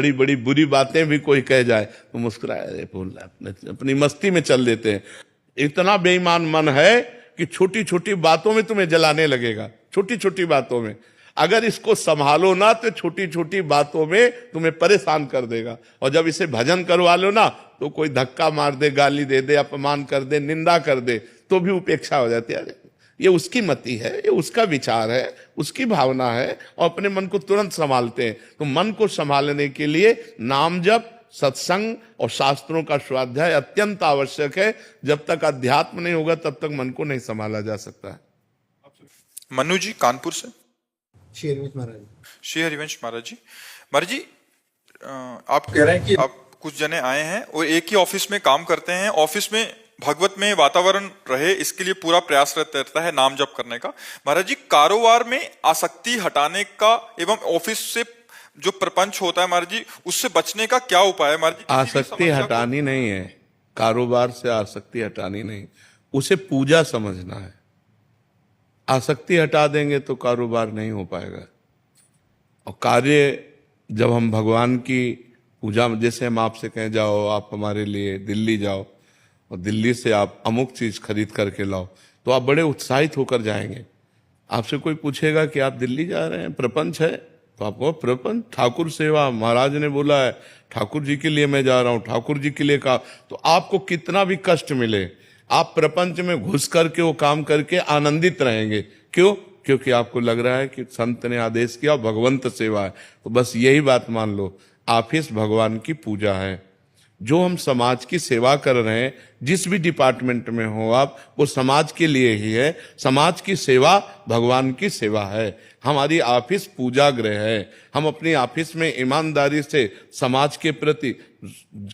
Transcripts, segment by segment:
बड़ी बड़ी बुरी बातें भी कोई कह जाए तो मुस्कुराए, अपनी मस्ती में चल देते हैं। इतना बेईमान मन है कि छोटी छोटी बातों में तुम्हें जलाने लगेगा, छोटी छोटी बातों में। अगर इसको संभालो ना तो छोटी छोटी बातों में तुम्हें परेशान कर देगा। और जब इसे भजन करवा लो ना तो कोई धक्का मार दे, गाली दे दे, अपमान कर दे, निंदा कर दे, तो भी उपेक्षा हो जाती है। ये उसकी मति है, ये उसका विचार है, उसकी भावना है, और अपने मन को तुरंत संभालते हैं। तो मन को संभालने के लिए नाम जप, सत्संग और शास्त्रों का स्वाध्याय अत्यंत आवश्यक है। जब तक अध्यात्म नहीं होगा तब तक मन को नहीं संभाला जा सकता है। मनु जी कानपुर से। श्री हरिवंश महाराज। श्री हरिवंश महाराज जी, महाराज जी आप कह रहे हैं कि आप कुछ जने आए हैं और एक ही ऑफिस में काम करते हैं, ऑफिस में भगवत में वातावरण रहे इसके लिए पूरा प्रयास रहता है नाम जप करने का। महाराज जी, कारोबार में आसक्ति हटाने का एवं ऑफिस से जो प्रपंच होता है महाराज जी, उससे बचने का क्या उपाय है महाराज जी? आसक्ति हटानी नहीं है, कारोबार से आसक्ति हटानी नहीं, उसे पूजा समझना है। आसक्ति हटा देंगे तो कारोबार नहीं हो पाएगा। और कार्य जब हम भगवान की पूजा, जैसे हम आपसे कहें जाओ आप हमारे लिए दिल्ली जाओ और दिल्ली से आप अमुक चीज खरीद करके लाओ, तो आप बड़े उत्साहित होकर जाएंगे। आपसे कोई पूछेगा कि आप दिल्ली जा रहे हैं, प्रपंच है, तो आपको प्रपंच, ठाकुर सेवा, महाराज ने बोला है ठाकुर जी के लिए मैं जा रहा हूं, ठाकुर जी के लिए कहा, तो आपको कितना भी कष्ट मिले आप प्रपंच में घुस करके वो काम करके आनंदित रहेंगे। क्यों? क्योंकि आपको लग रहा है कि संत ने आदेश किया, भगवंत सेवा है। तो बस यही बात मान लो, ऑफिस भगवान की पूजा है। जो हम समाज की सेवा कर रहे हैं, जिस भी डिपार्टमेंट में हो आप, वो समाज के लिए ही है। समाज की सेवा भगवान की सेवा है। हमारी ऑफिस पूजा गृह है। हम अपनी ऑफिस में ईमानदारी से समाज के प्रति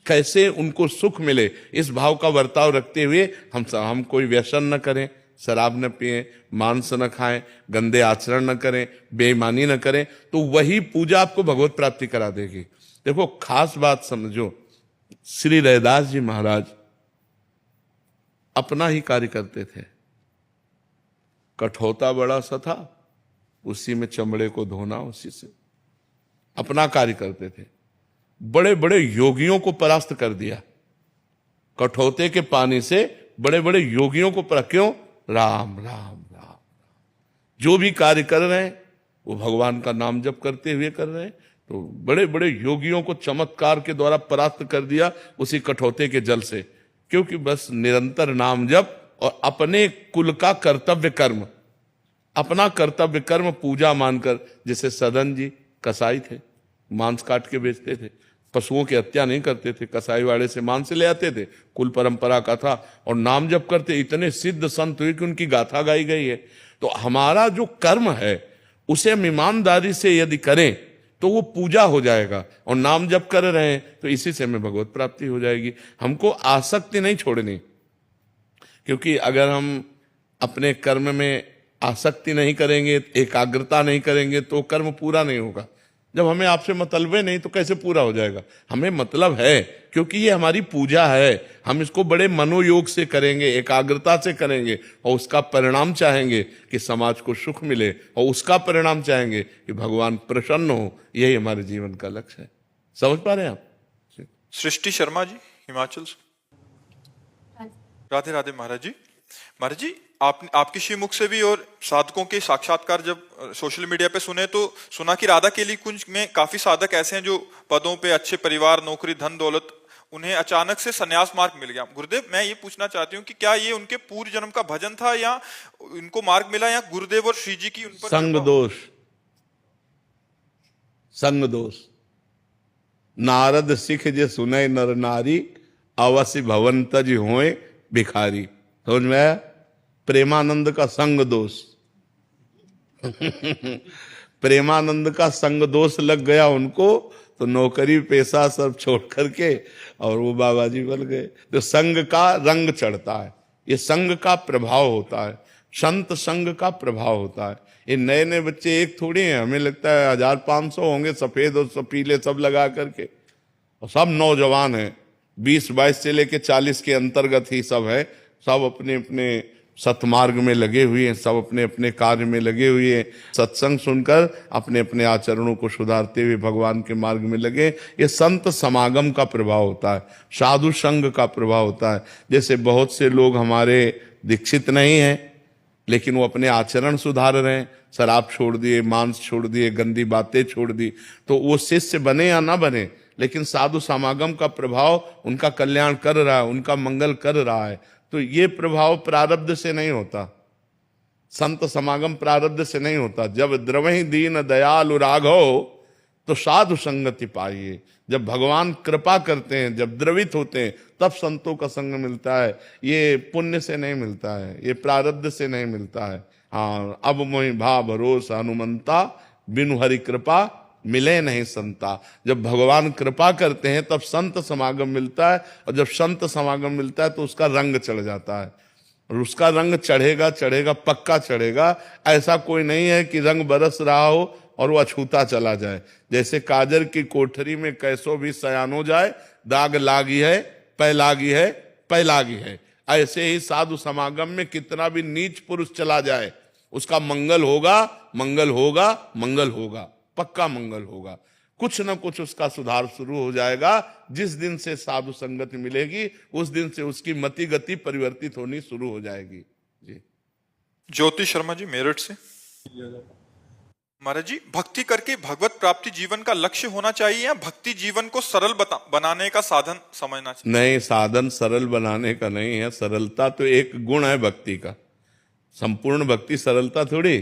कैसे उनको सुख मिले इस भाव का बर्ताव रखते हुए हम कोई व्यसन न करें, शराब न पिएं, मांस न खाएं, गंदे आचरण न करें, बेईमानी न करें, तो वही पूजा आपको भगवत प्राप्ति करा देगी। देखो खास बात समझो, श्री रैदास जी महाराज अपना ही कार्य करते थे। कठौता बड़ा सा था, उसी में चमड़े को धोना, उसी से अपना कार्य करते थे। बड़े बड़े योगियों को परास्त कर दिया कठौते के पानी से, बड़े बड़े योगियों को क्यों? राम राम राम। जो भी कार्य कर रहे हैं वो भगवान का नाम जप करते हुए कर रहे हैं। तो बड़े बड़े योगियों को चमत्कार के द्वारा परास्त कर दिया उसी कठौते के जल से। क्योंकि बस निरंतर नाम जप और अपने कुल का कर्तव्य कर्म, अपना कर्तव्य कर्म पूजा मानकर। जैसे सदन जी कसाई थे, मांस काट के बेचते थे, पशुओं की हत्या नहीं करते थे, कसाई वाड़े से मांस ले आते थे, कुल परंपरा का था। और नाम जप करते, इतने सिद्ध संत हुए कि उनकी गाथा गाई गई है। तो हमारा जो कर्म है उसे हम ईमानदारी से यदि करें तो वो पूजा हो जाएगा। और नाम जप कर रहे हैं तो इसी से हमें भगवत प्राप्ति हो जाएगी। हमको आसक्ति नहीं छोड़नी, क्योंकि अगर हम अपने कर्म में आसक्ति नहीं करेंगे, एकाग्रता नहीं करेंगे, तो कर्म पूरा नहीं होगा। जब हमें आपसे मतलब नहीं तो कैसे पूरा हो जाएगा? हमें मतलब है, क्योंकि ये हमारी पूजा है। हम इसको बड़े मनोयोग से करेंगे, एकाग्रता से करेंगे, और उसका परिणाम चाहेंगे कि समाज को सुख मिले, और उसका परिणाम चाहेंगे कि भगवान प्रसन्न हो। यही हमारे जीवन का लक्ष्य है। समझ पा रहे हैं आप? सृष्टि शर्मा जी हिमाचल से। राधे राधे महाराज जी। महाराज जी, आपके श्रीमुख से भी और साधकों के साक्षात्कार जब सोशल मीडिया पे सुने तो सुना कि राधा केली कुंज में काफी साधक ऐसे हैं जो पदों पे, अच्छे परिवार, नौकरी, धन दौलत, उन्हें अचानक से संन्यास मार्ग मिल गया। गुरुदेव, मैं ये पूछना चाहती हूँ कि क्या ये उनके पूर्व जन्म का भजन था या इनको मार्ग मिला, या गुरुदेव और श्री जी की उन पर संग दोष, संग दोष। नारद सिख जे सुनय नर नारी, अवश्य भवन तज होए भिखारी। समझ में आया? प्रेमानंद का संग दोष प्रेमानंद का संग दोष लग गया उनको, तो नौकरी पेशा सब छोड़ करके और वो बाबा जी बन गए। तो संग का रंग चढ़ता है, ये संग का प्रभाव होता है, संत संग का प्रभाव होता है। ये नए नए बच्चे एक थोड़ी हैं, हमें लगता है 1500 होंगे, सफेद और सपीले सब लगा करके, और सब नौजवान हैं, 20-22 से लेके 40 के अंतर्गत ही सब है। सब अपने अपने सतमार्ग में लगे हुए हैं, सब अपने अपने कार्य में लगे हुए हैं, सत्संग सुनकर अपने अपने आचरणों को सुधारते हुए भगवान के मार्ग में लगे। ये संत समागम का प्रभाव होता है, साधु संग का प्रभाव होता है। जैसे बहुत से लोग हमारे दीक्षित नहीं हैं, लेकिन वो अपने आचरण सुधार रहे हैं, शराब छोड़ दिए, मांस छोड़ दिए, गंदी बातें छोड़ दी, तो वो शिष्य बने या ना बने, लेकिन साधु समागम का प्रभाव उनका कल्याण कर रहा है, उनका मंगल कर रहा है। तो ये प्रभाव प्रारब्ध से नहीं होता, संत समागम प्रारब्ध से नहीं होता। जब द्रवहि दीन दयालु राघव तो साधु संगति पाइए। जब भगवान कृपा करते हैं, जब द्रवित होते हैं, तब संतों का संग मिलता है। ये पुण्य से नहीं मिलता है, ये प्रारब्ध से नहीं मिलता है। हाँ, अब मोहि भा भरोसा हनुमंता, बिनु हरि कृपा मिले नहीं संता। जब भगवान कृपा करते हैं तब संत समागम मिलता है, और जब संत समागम मिलता है तो उसका रंग चढ़ जाता है, और उसका रंग चढ़ेगा चढ़ेगा, पक्का चढ़ेगा। ऐसा कोई नहीं है कि रंग बरस रहा हो और वो अछूता चला जाए। जैसे काजर की कोठरी में कैसो भी सयानो जाए, दाग लागी है पै लागी है पै लागी है, ऐसे ही साधु समागम में कितना भी नीच पुरुष चला जाए, उसका मंगल होगा, मंगल होगा, मंगल होगा, पक्का मंगल होगा। कुछ न कुछ उसका सुधार शुरू हो जाएगा। जिस दिन से साधु संगति मिलेगी उस दिन से उसकी मति गति परिवर्तित होनी शुरू हो जाएगी। जी। ज्योति शर्मा जी मेरठ से। महाराज जी, भक्ति करके भगवत प्राप्ति जीवन का लक्ष्य होना चाहिए या भक्ति जीवन को सरल बनाने का साधन समझना चाहिए? नहीं, साधन सरल बनाने का नहीं है, सरलता तो एक गुण है भक्ति का। संपूर्ण भक्ति सरलता थोड़ी,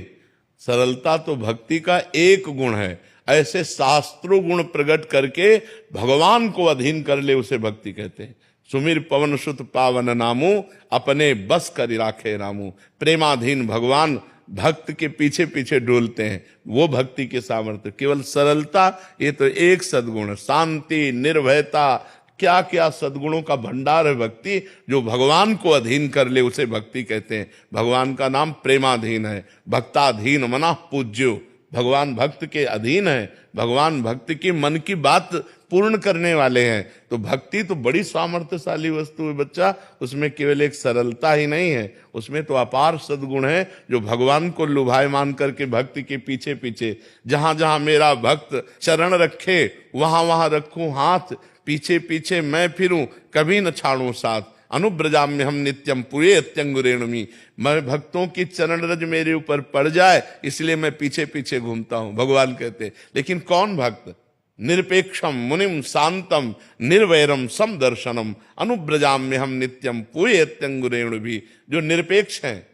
सरलता तो भक्ति का एक गुण है। ऐसे शास्त्रों गुण प्रकट करके भगवान को अधीन कर ले, उसे भक्ति कहते हैं। सुमिर पवन सुत पावन नामू, अपने बस कर राखे रामू। प्रेमाधीन भगवान भक्त के पीछे पीछे डोलते हैं, वो भक्ति के सामर्थ्य। केवल सरलता ये तो एक सद्गुण, शांति, निर्भयता, क्या क्या सद्गुणों का भंडार है भक्ति। जो भगवान को अधीन कर ले उसे भक्ति कहते हैं। भगवान का नाम प्रेमाधीन है, भक्ताधीन मना पूज्यो। भगवान भक्त के अधीन है, भगवान भक्त की मन की बात पूर्ण करने वाले हैं। तो भक्ति तो बड़ी सामर्थ्यशाली वस्तु है बच्चा, उसमें केवल एक सरलता ही नहीं है, उसमें तो अपार सद्गुण है। जो भगवान को लुभायमान करके भक्ति के पीछे पीछे, जहां जहां मेरा भक्त चरण रखे वहां वहां रखूं हाथ, पीछे पीछे मैं फिरूं कभी न छाड़ूं साथ। अनुब्रजाम में हम नित्यम पुरे अत्यंगुरेणुमी। मैं भक्तों की चरण रज मेरे ऊपर पड़ जाए इसलिए मैं पीछे पीछे घूमता हूं, भगवान कहते। लेकिन कौन भक्त? निरपेक्षम मुनिम शांतम निर्वैरम समदर्शनम अनुब्रजाम में हम नित्यम पुरे अत्यंगुरेणु भी। जो निरपेक्ष हैं,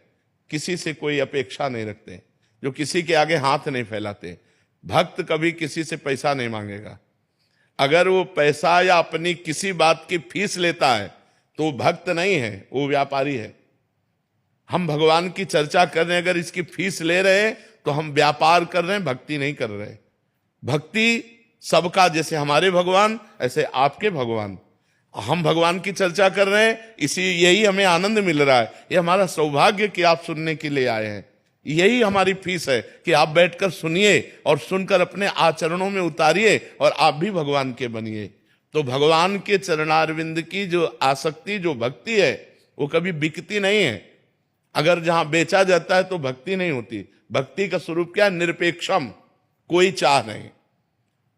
किसी से कोई अपेक्षा नहीं रखते, जो किसी के आगे हाथ नहीं फैलाते। भक्त कभी किसी से पैसा नहीं मांगेगा। अगर वो पैसा या अपनी किसी बात की फीस लेता है तो वो भक्त नहीं है, वो व्यापारी है। हम भगवान की चर्चा कर रहे हैं, अगर इसकी फीस ले रहे हैं तो हम व्यापार कर रहे हैं, भक्ति नहीं कर रहे। भक्ति सबका, जैसे हमारे भगवान ऐसे आपके भगवान। हम भगवान की चर्चा कर रहे हैं, यही हमें आनंद मिल रहा है। ये हमारा सौभाग्य कि आप सुनने के लिए आए हैं। यही हमारी फीस है कि आप बैठकर सुनिए और सुनकर अपने आचरणों में उतारिए और आप भी भगवान के बनिए। तो भगवान के चरणारविंद की जो आसक्ति, जो भक्ति है, वो कभी बिकती नहीं है। अगर जहां बेचा जाता है तो भक्ति नहीं होती। भक्ति का स्वरूप क्या? निरपेक्षम, कोई चाह नहीं।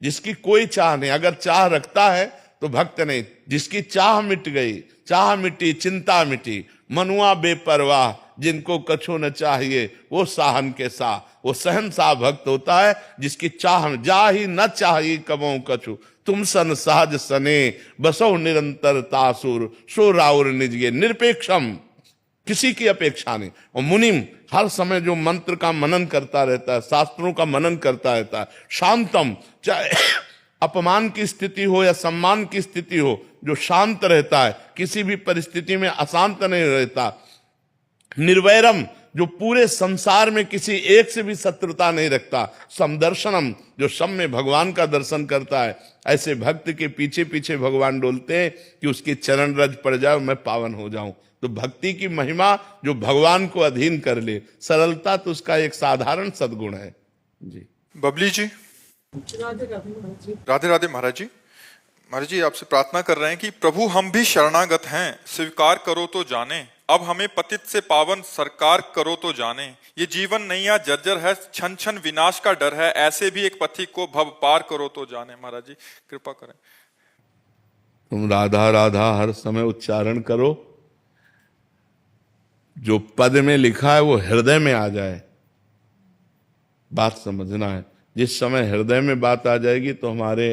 जिसकी कोई चाह नहीं, अगर चाह रखता है तो भक्त नहीं। जिसकी चाह मिट गई, चाह मिटी चिंता मिटी, मनुआ बेपरवाह, जिनको कछु न चाहिए वो साहन के सा। वो सहनशाह भक्त होता है जिसकी चाह जा ही न चाहिए कबो कछु, तुम सन सहज सने बसो निरंतर तासुर सो राउर निजगे। निरपेक्षम, किसी की अपेक्षा नहीं। और मुनिम, हर समय जो मंत्र का मनन करता रहता है, शास्त्रों का मनन करता रहता है। शांतम, चाहे अपमान की स्थिति हो या सम्मान की स्थिति हो, जो शांत रहता है, किसी भी परिस्थिति में अशांत नहीं रहता। निर्वैरम, जो पूरे संसार में किसी एक से भी शत्रुता नहीं रखता। समदर्शनम, जो सब में भगवान का दर्शन करता है। ऐसे भक्त के पीछे पीछे भगवान डोलते हैं कि उसके चरण रज पड़ जाए, मैं पावन हो जाऊं। तो भक्ति की महिमा जो भगवान को अधीन कर ले, सरलता तो उसका एक साधारण सद्गुण है। जी। बबली जी। राधे राधे महाराज जी। महाराज जी आपसे प्रार्थना कर रहे हैं कि प्रभु हम भी शरणागत हैं, स्वीकार करो तो जाने, अब हमें पतित से पावन सरकार करो तो जाने, ये जीवन नैया जर्जर है, छन छन विनाश का डर है, ऐसे भी एक पथिक को भव पार करो तो जाने। महाराज जी कृपा करें। तुम राधा राधा हर समय उच्चारण करो, जो पद में लिखा है वो हृदय में आ जाए। बात समझना है, जिस समय हृदय में बात आ जाएगी तो हमारे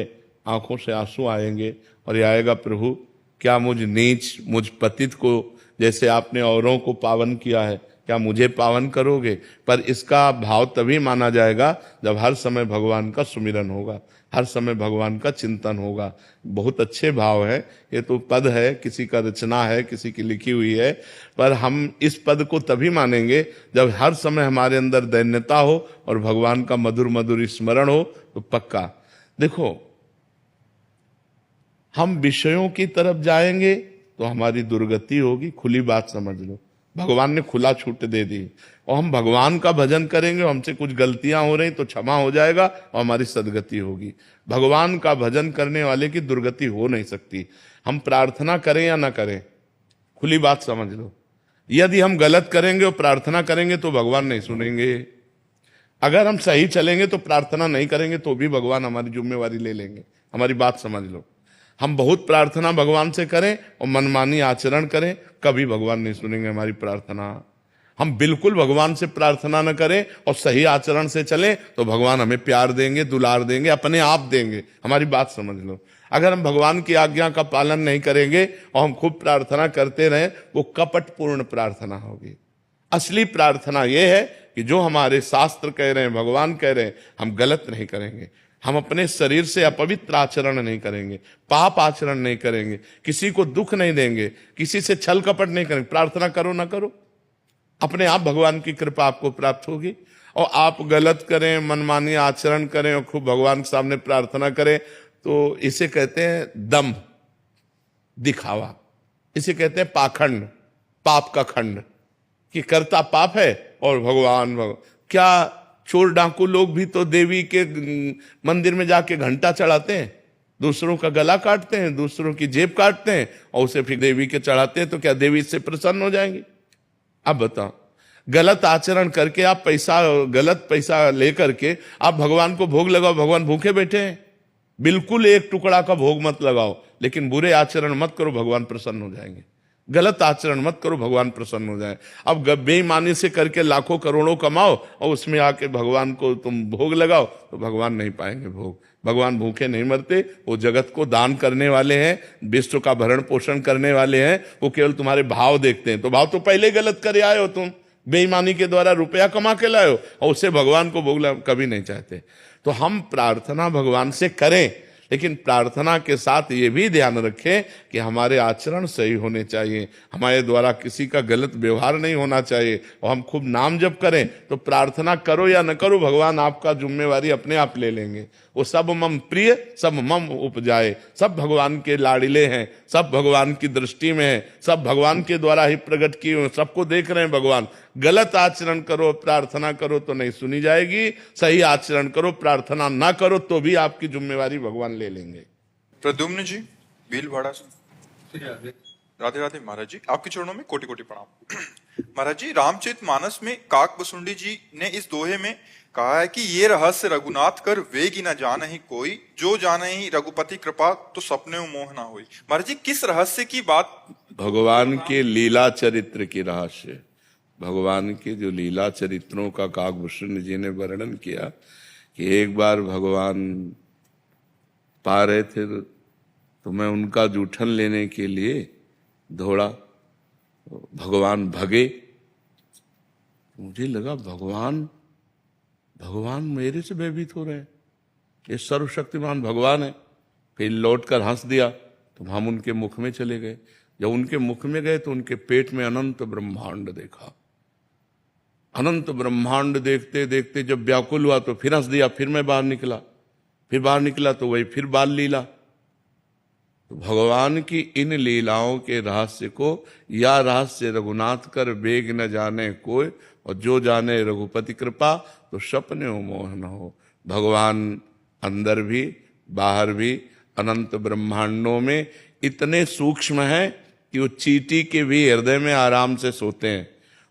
आंखों से आंसू आएंगे और ये आएगा, प्रभु क्या मुझ नीच मुझ पतित को जैसे आपने औरों को पावन किया है, क्या मुझे पावन करोगे। पर इसका भाव तभी माना जाएगा जब हर समय भगवान का सुमिरन होगा, हर समय भगवान का चिंतन होगा। बहुत अच्छे भाव है, ये तो पद है, किसी का रचना है, किसी की लिखी हुई है, पर हम इस पद को तभी मानेंगे जब हर समय हमारे अंदर दैन्यता हो और भगवान का मधुर मधुर स्मरण हो। तो पक्का देखो, हम विषयों की तरफ जाएंगे तो हमारी दुर्गति होगी। खुली बात समझ लो, भगवान ने खुला छूट दे दी। और हम भगवान का भजन करेंगे, हमसे कुछ गलतियां हो रही तो क्षमा हो जाएगा और हमारी सदगति होगी। भगवान का भजन करने वाले की दुर्गति हो नहीं सकती। हम प्रार्थना करें या ना करें, खुली बात समझ लो, यदि हम गलत करेंगे और प्रार्थना करेंगे तो भगवान नहीं सुनेंगे। अगर हम सही चलेंगे तो प्रार्थना नहीं करेंगे तो भी भगवान हमारी जिम्मेवारी ले लेंगे। हमारी बात समझ लो, हम बहुत प्रार्थना भगवान से करें और मनमानी आचरण करें, कभी भगवान नहीं सुनेंगे हमारी प्रार्थना। हम बिल्कुल भगवान से प्रार्थना न करें और सही आचरण से चलें तो भगवान हमें प्यार देंगे, दुलार देंगे, अपने आप देंगे। हमारी बात समझ लो, अगर हम भगवान की आज्ञा का पालन नहीं करेंगे और हम खूब प्रार्थना करते रहें, वो कपटपूर्ण प्रार्थना होगी। असली प्रार्थना ये है कि जो हमारे शास्त्र कह रहे हैं, भगवान कह रहे हैं, हम गलत नहीं करेंगे, हम अपने शरीर से अपवित्र आचरण नहीं करेंगे, पाप आचरण नहीं करेंगे, किसी को दुख नहीं देंगे, किसी से छल कपट नहीं करेंगे। प्रार्थना करो ना करो, अपने आप भगवान की कृपा आपको प्राप्त होगी। और आप गलत करें, मनमानी आचरण करें और खूब भगवान के सामने प्रार्थना करें तो इसे कहते हैं दम्भ, दिखावा। इसे कहते हैं पाखंड, पाप का खंड, कि करता पाप है और भगवान क्या चोर डाकू लोग भी तो देवी के मंदिर में जाके घंटा चढ़ाते हैं, दूसरों का गला काटते हैं, दूसरों की जेब काटते हैं और उसे फिर देवी के चढ़ाते हैं। तो क्या देवी इससे प्रसन्न हो जाएंगी? अब बताओ, गलत आचरण करके आप गलत पैसा लेकर के आप भगवान को भोग लगाओ, भगवान भूखे बैठे हैं। बिल्कुल एक टुकड़ा का भोग मत लगाओ, लेकिन बुरे आचरण मत करो, भगवान प्रसन्न हो जाएंगे। गलत आचरण मत करो, भगवान प्रसन्न हो जाए। अब बेईमानी से करके लाखों करोड़ों कमाओ और उसमें आके भगवान को तुम भोग लगाओ तो भगवान नहीं पाएंगे भोग। भगवान भूखे नहीं मरते, वो जगत को दान करने वाले हैं, विश्व का भरण पोषण करने वाले हैं। वो केवल तुम्हारे भाव देखते हैं। तो भाव तो पहले गलत करे आए हो, तुम बेईमानी के द्वारा रुपया कमा के लाए हो और उससे भगवान को भोग कभी नहीं चाहते। तो हम प्रार्थना भगवान से करें, लेकिन प्रार्थना के साथ ये भी ध्यान रखें कि हमारे आचरण सही होने चाहिए, हमारे द्वारा किसी का गलत व्यवहार नहीं होना चाहिए। और हम खूब नाम जप करें तो प्रार्थना करो या न करो, भगवान आपका जिम्मेवारी अपने आप ले लेंगे। वो सब मम प्रिय सब मम उपजाए, सब भगवान के लाडिले हैं, सब भगवान की दृष्टि में है, सब भगवान के द्वारा ही प्रकट किए हुए, सबको देख रहे हैं भगवान। गलत आचरण करो, प्रार्थना करो तो नहीं सुनी जाएगी, सही आचरण करो, प्रार्थना ना करो तो भी आपकी जिम्मेवारी भगवान ले लेंगे। प्रद्युम्न जी भीलवाड़ा से, राधे राधे महाराज जी, आपके चरणों में कोटि कोटि प्रणाम। महाराज जी, रामचरितमानस में काक बसुंडी जी ने इस दोहे में कहा है कि ये रहस्य रघुनाथ कर वेगी न जाने ही कोई, जो जाने ही रघुपति कृपा तो सपने मोह ना हुई। महाराज जी, किस रहस्य की बात? भगवान के लीला चरित्र की रहस्य, भगवान के जो लीला चरित्रों का काकभूषण जी ने वर्णन किया कि एक बार भगवान पा रहे थे तो मैं उनका जूठन लेने के लिए दौड़ा, भगवान भगे। मुझे लगा भगवान मेरे से भयभीत हो रहे हैं, ये सर्वशक्तिमान भगवान है। फिर लौटकर हंस दिया तो हम उनके मुख में चले गए। जब उनके मुख में गए तो उनके पेट में अनंत ब्रह्मांड देखा। अनंत ब्रह्मांड देखते देखते जब व्याकुल हुआ तो फिर हंस दिया। फिर मैं बाहर निकला तो वही फिर बाल लीला। तो भगवान की इन लीलाओं के रहस्य को, या रहस्य रघुनाथ कर वेग न जाने कोई, और जो जाने रघुपति कृपा तो सपने मोह न हो। भगवान अंदर भी बाहर भी अनंत ब्रह्मांडों में इतने सूक्ष्म हैं कि वो चींटी के भी हृदय में आराम से सोते हैं,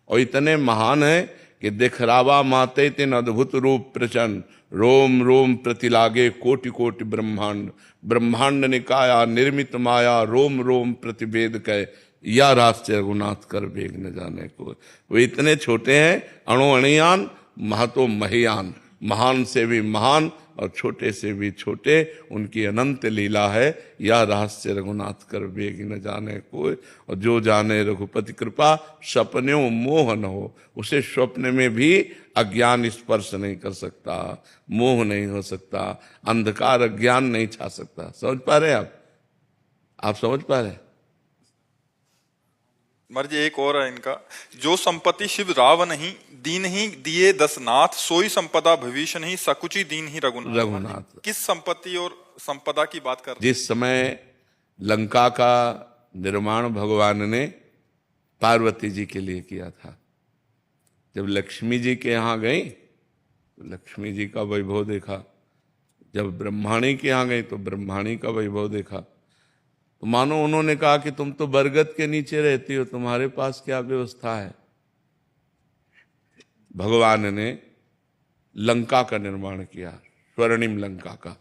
और इतने महान हैं कि दिखरावा माते तिन अद्भुत रूप प्रचंड, रोम रोम प्रतिलागे कोटि कोटि ब्रह्मांड, ब्रह्मांड निकाया निर्मित माया, रोम रोम प्रतिवेद कह, या राष्ट्र रघुनाथ कर वेग न जाने को। वो इतने छोटे हैं, अणु अणियान महतो महियान, महान से भी महान और छोटे से भी छोटे, उनकी अनंत लीला है। या रहस्य रघुनाथ कर वेग न जाने कोई, और जो जाने रघुपति कृपा सपने मोह न हो। उसे स्वप्न में भी अज्ञान स्पर्श नहीं कर सकता, मोह नहीं हो सकता, अंधकार अज्ञान नहीं छा सकता। समझ पा रहे आप समझ पा रहे? महाराज जी एक और है इनका, जो संपत्ति शिव राव नहीं दीन ही दिए दसनाथ, सोई संपदा भविष्य नहीं सकुची दीन ही रघुनाथ। किस संपत्ति और संपदा की बात कर रहे? जिस समय लंका का निर्माण भगवान ने पार्वती जी के लिए किया था, जब लक्ष्मी जी के यहाँ गई तो लक्ष्मी जी का वैभव देखा, जब ब्रह्माणी के यहाँ गई तो ब्रह्माणी का वैभव देखा, तो मानो उन्होंने कहा कि तुम तो बरगद के नीचे रहती हो, तुम्हारे पास क्या व्यवस्था है। भगवान ने लंका का निर्माण किया, स्वर्णिम लंका का।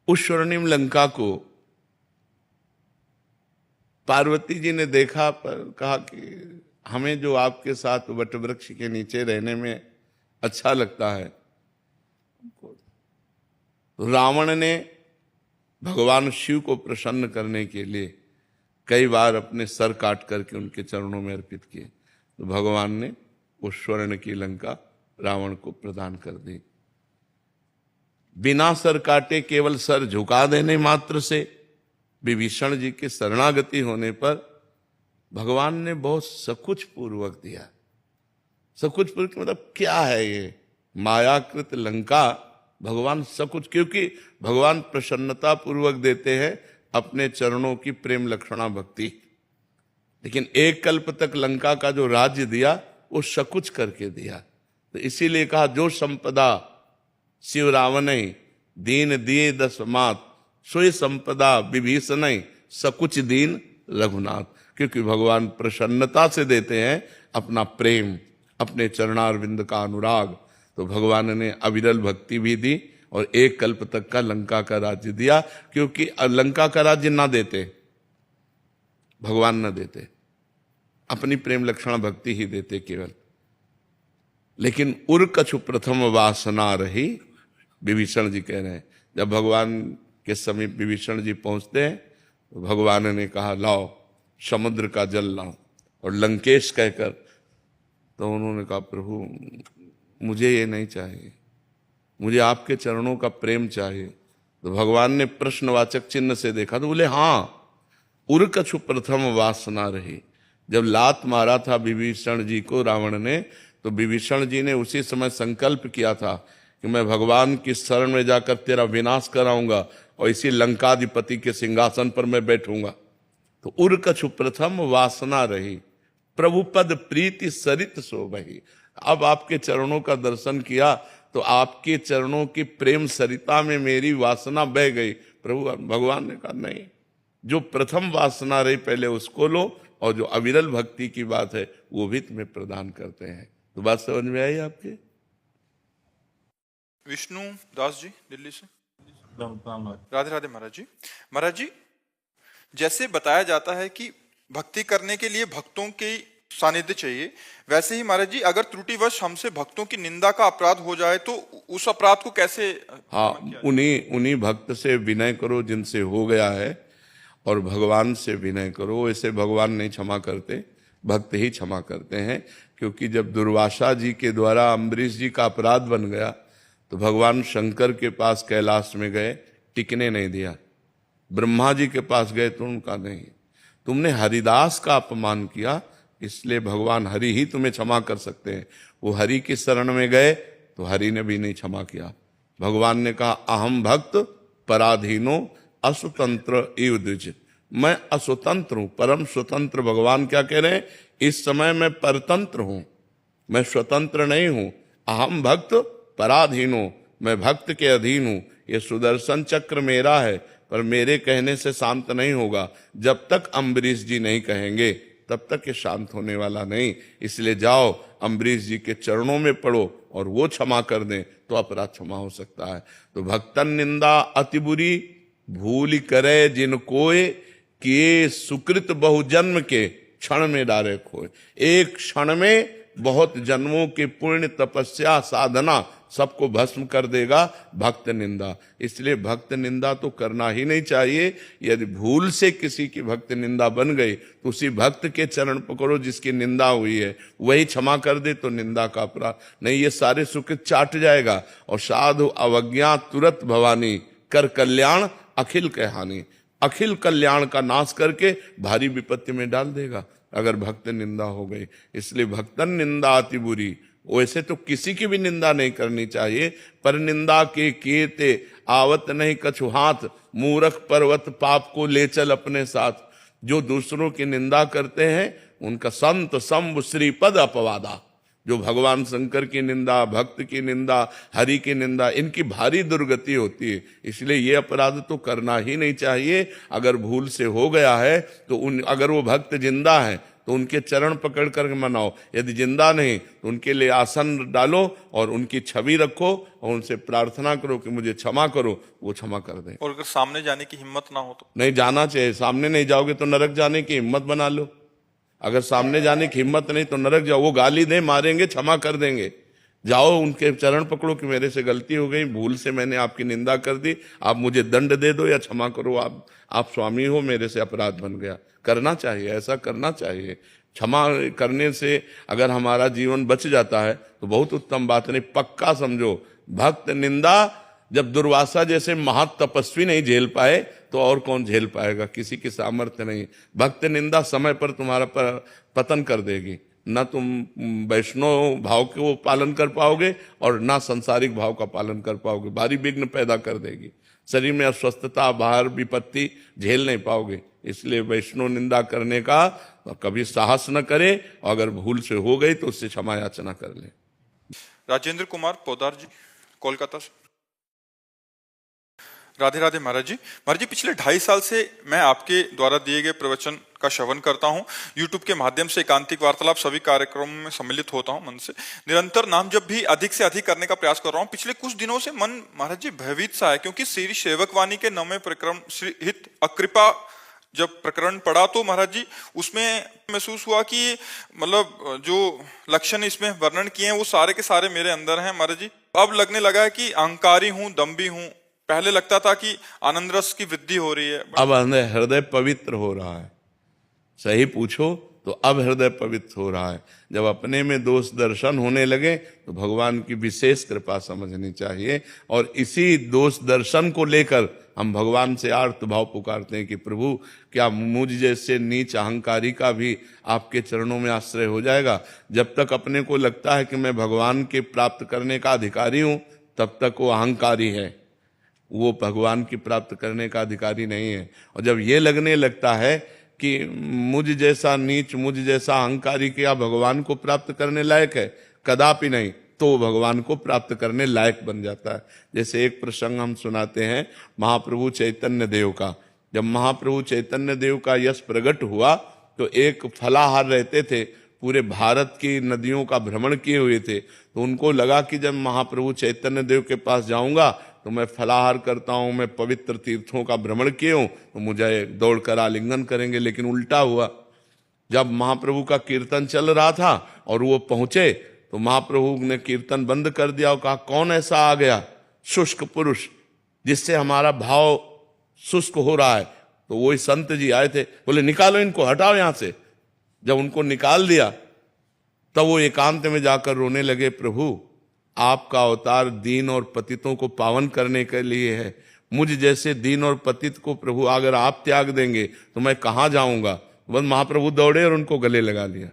उस स्वर्णिम लंका को पार्वती जी ने देखा, पर कहा कि हमें जो आपके साथ वटवृक्ष के नीचे रहने में अच्छा लगता है। रावण ने भगवान शिव को प्रसन्न करने के लिए कई बार अपने सर काट करके उनके चरणों में अर्पित किए, तो भगवान ने उस स्वर्ण की लंका रावण को प्रदान कर दी। बिना सर काटे केवल सर झुका देने मात्र से विभीषण जी के शरणागति होने पर भगवान ने बहुत सकुच पूर्वक दिया। सकुच पूर्वक मतलब क्या है ये? मायाकृत लंका भगवान सकुच, क्योंकि भगवान प्रसन्नता पूर्वक देते हैं अपने चरणों की प्रेम लक्षणा भक्ति। लेकिन एक कल्प तक लंका का जो राज्य दिया वो सकुच करके दिया, तो इसीलिए कहा जो संपदा शिव रावण दीन दिए दसमात, सोई संपदा विभीषण सकुच दीन रघुनाथ। क्योंकि भगवान प्रसन्नता से देते हैं अपना प्रेम, अपने चरणारविंद का अनुराग। तो भगवान ने अविरल भक्ति भी दी और एक कल्प तक का लंका का राज्य दिया, क्योंकि लंका का राज्य ना देते भगवान, ना देते, अपनी प्रेम लक्षण भक्ति ही देते केवल। लेकिन उर कछु प्रथम वासना रही, विभीषण जी कह रहे हैं। जब भगवान के समीप विभीषण जी पहुंचते हैं तो भगवान ने कहा लाओ समुद्र का जल लाओ, और लंकेश कहकर, तो उन्होंने कहा प्रभु मुझे ये नहीं चाहिए, मुझे आपके चरणों का प्रेम चाहिए। तो भगवान ने प्रश्नवाचक चिन्ह से देखा तो बोले हाँ, उर कछु प्रथम वासना रही। जब लात मारा था विभीषण जी को रावण ने, तो विभीषण जी ने उसी समय संकल्प किया था कि मैं भगवान की शरण में जाकर तेरा विनाश कराऊंगा और इसी लंकाधिपति के सिंहासन पर मैं बैठूंगा। तो उर कछु प्रथम वासना रही, प्रभु पद प्रीति सरित शोभहि। अब आपके चरणों का दर्शन किया तो आपके चरणों की प्रेम सरिता में मेरी वासना बह गई। प्रभु भगवान ने कहा नहीं, जो प्रथम वासना रही पहले उसको लो, और जो अविरल भक्ति की बात है वो भी तुम्हें प्रदान करते हैं। तो बात समझ में आई आपके? विष्णु दास जी दिल्ली से। राधे राधे महाराज जी। महाराज जी, जैसे बताया जाता है कि भक्ति करने के लिए भक्तों के सानिध्य चाहिए, वैसे ही महाराज जी अगर त्रुटिवश हमसे भक्तों की निंदा का अपराध हो जाए तो उस अपराध को कैसे? हाँ, उन्हीं भक्त से विनय करो जिनसे हो गया है, और भगवान से विनय करो। ऐसे भगवान नहीं क्षमा करते, भक्त ही क्षमा करते हैं। क्योंकि जब दुर्वासा जी के द्वारा अम्बरीश जी का अपराध बन गया तो भगवान शंकर के पास कैलाश में गए, टिकने नहीं दिया। ब्रह्मा जी के पास गए तो उनका नहीं। तुमने हरिदास का अपमान किया, इसलिए भगवान हरि ही तुम्हें क्षमा कर सकते हैं। वो हरि की शरण में गए तो हरि ने भी नहीं क्षमा किया। भगवान ने कहा अहम भक्त पराधीनो अस्वतंत्र इव द्विज, मैं अस्वतंत्र हूं, परम स्वतंत्र। भगवान क्या कह रहे हैं? इस समय मैं परतंत्र हूं, मैं स्वतंत्र नहीं हूं। अहम भक्त पराधीनो, मैं भक्त के अधीन हूं। ये सुदर्शन चक्र मेरा है, पर मेरे कहने से शांत नहीं होगा। जब तक अम्बरीश जी नहीं कहेंगे तब तक ये शांत होने वाला नहीं। इसलिए जाओ अम्बरीश जी के चरणों में पड़ो और वो क्षमा कर दें तो अपराध क्षमा हो सकता है। तो भक्तन निंदा अति बुरी, भूल करे जिन कोय, किए सुकृत बहुजन्म के, क्षण में डारे खोए। एक क्षण में बहुत जन्मों के पुण्य तपस्या साधना सबको भस्म कर देगा भक्त निंदा। इसलिए भक्त निंदा तो करना ही नहीं चाहिए। यदि भूल से किसी की भक्त निंदा बन गई तो उसी भक्त के चरण पकड़ो जिसकी निंदा हुई है, वही क्षमा कर दे तो निंदा का अपराध नहीं, ये सारे सुख चाट जाएगा। और साधु अवज्ञा तुरंत भवानी, कर कल्याण अखिल कहानी, अखिल कल्याण का नाश करके भारी विपत्ति में डाल देगा अगर भक्त निंदा हो गई। इसलिए भक्तन निंदा अति बुरी। वैसे तो किसी की भी निंदा नहीं करनी चाहिए, पर निंदा के केते आवत नहीं कछु हाथ, मूर्ख पर्वत पाप को ले चल अपने साथ। जो दूसरों की निंदा करते हैं उनका संत संभ श्रीपद अपवादा। जो भगवान शंकर की निंदा, भक्त की निंदा, हरि की निंदा, इनकी भारी दुर्गति होती है। इसलिए ये अपराध तो करना ही नहीं चाहिए। अगर भूल से हो गया है तो अगर वो भक्त जिंदा है तो उनके चरण पकड़ कर मनाओ, यदि जिंदा नहीं तो उनके लिए आसन डालो और उनकी छवि रखो और उनसे प्रार्थना करो कि मुझे क्षमा करो, वो क्षमा कर दें। और अगर सामने जाने की हिम्मत ना हो तो नहीं जाना चाहिए। सामने नहीं जाओगे तो नरक जाने की हिम्मत बना लो। अगर सामने जाने की हिम्मत नहीं तो नरक जाओ। वो गाली दे, मारेंगे, क्षमा कर देंगे। जाओ उनके चरण पकड़ो कि मेरे से गलती हो गई, भूल से मैंने आपकी निंदा कर दी, आप मुझे दंड दे दो या क्षमा करो, आप स्वामी हो, मेरे से अपराध बन गया। करना चाहिए, ऐसा करना चाहिए। क्षमा करने से अगर हमारा जीवन बच जाता है तो बहुत उत्तम बात। नहीं पक्का समझो, भक्त निंदा जब दुर्वासा जैसे महातपस्वी नहीं झेल पाए तो और कौन झेल पाएगा, किसी की सामर्थ्य नहीं। भक्त निंदा समय पर तुम्हारा पतन कर देगी। ना तुम वैष्णव भाव को पालन कर पाओगे और ना सांसारिक भाव का पालन कर पाओगे, भारी विघ्न पैदा कर देगी। शरीर में अस्वस्थता, बाहर विपत्ति झेल नहीं पाओगे। इसलिए वैष्णव निंदा करने का कभी साहस न करे, और अगर भूल से हो गई तो उससे क्षमा याचना कर ले। राजेंद्र कुमार पोदार जी, कोलकाता से। राधे राधे महाराज जी। महाराज जी, पिछले 2.5 साल से मैं आपके द्वारा दिए गए प्रवचन का श्रवण करता हूँ। यूट्यूब के माध्यम से एकांतिक वार्तालाप सभी कार्यक्रमों में सम्मिलित होता हूँ मन से। निरंतर नाम जब भी अधिक से अधिक करने का प्रयास कर रहा हूँ। पिछले कुछ दिनों से मन महाराज जी भयभीत सा है, क्योंकि श्री सेवकवाणी के 9वें प्रकरण श्री हित अकृपा जब प्रकरण पढ़ा तो महाराज जी उसमें महसूस हुआ कि मतलब जो लक्षण इसमें वर्णन किए हैं वो सारे के सारे मेरे अंदर हैं महाराज जी। अब लगने लगा है कि अहंकारी हूँ, दम्भी हूँ। पहले लगता था कि आनंद रस की वृद्धि हो रही है, अब हृदय पवित्र हो रहा है। सही पूछो तो अब हृदय पवित्र हो रहा है। जब अपने में दोष दर्शन होने लगे तो भगवान की विशेष कृपा समझनी चाहिए, और इसी दोष दर्शन को लेकर हम भगवान से आर्त भाव पुकारते हैं कि प्रभु क्या मुझ जैसे नीच अहंकारी का भी आपके चरणों में आश्रय हो जाएगा। जब तक अपने को लगता है कि मैं भगवान के प्राप्त करने का अधिकारी हूं तब तक वो अहंकारी है, वो भगवान की प्राप्त करने का अधिकारी नहीं है। और जब ये लगने लगता है कि मुझ जैसा नीच, मुझ जैसा अहंकारी क्या भगवान को प्राप्त करने लायक है, कदापि नहीं, तो भगवान को प्राप्त करने लायक बन जाता है। जैसे एक प्रसंग हम सुनाते हैं महाप्रभु चैतन्य देव का। जब महाप्रभु चैतन्य देव का यश प्रकट हुआ तो एक फलाहार रहते थे, पूरे भारत की नदियों का भ्रमण किए हुए थे। तो उनको लगा कि जब महाप्रभु चैतन्य देव के पास जाऊंगा तो मैं फलाहार करता हूं, मैं पवित्र तीर्थों का भ्रमण किए हूं, तो मुझे दौड़कर आलिंगन करेंगे। लेकिन उल्टा हुआ। जब महाप्रभु का कीर्तन चल रहा था और वो पहुंचे तो महाप्रभु ने कीर्तन बंद कर दिया और कहा, कौन ऐसा आ गया शुष्क पुरुष जिससे हमारा भाव शुष्क हो रहा है। तो वही संत जी आए थे, बोले निकालो इनको, हटाओ यहां से। जब उनको निकाल दिया तब वो एकांत में जाकर रोने लगे, प्रभु आपका अवतार दीन और पतितों को पावन करने के लिए है। मुझ जैसे दीन और पतित को प्रभु अगर आप त्याग देंगे तो मैं कहां जाऊंगा। बस महाप्रभु दौड़े और उनको गले लगा लिया।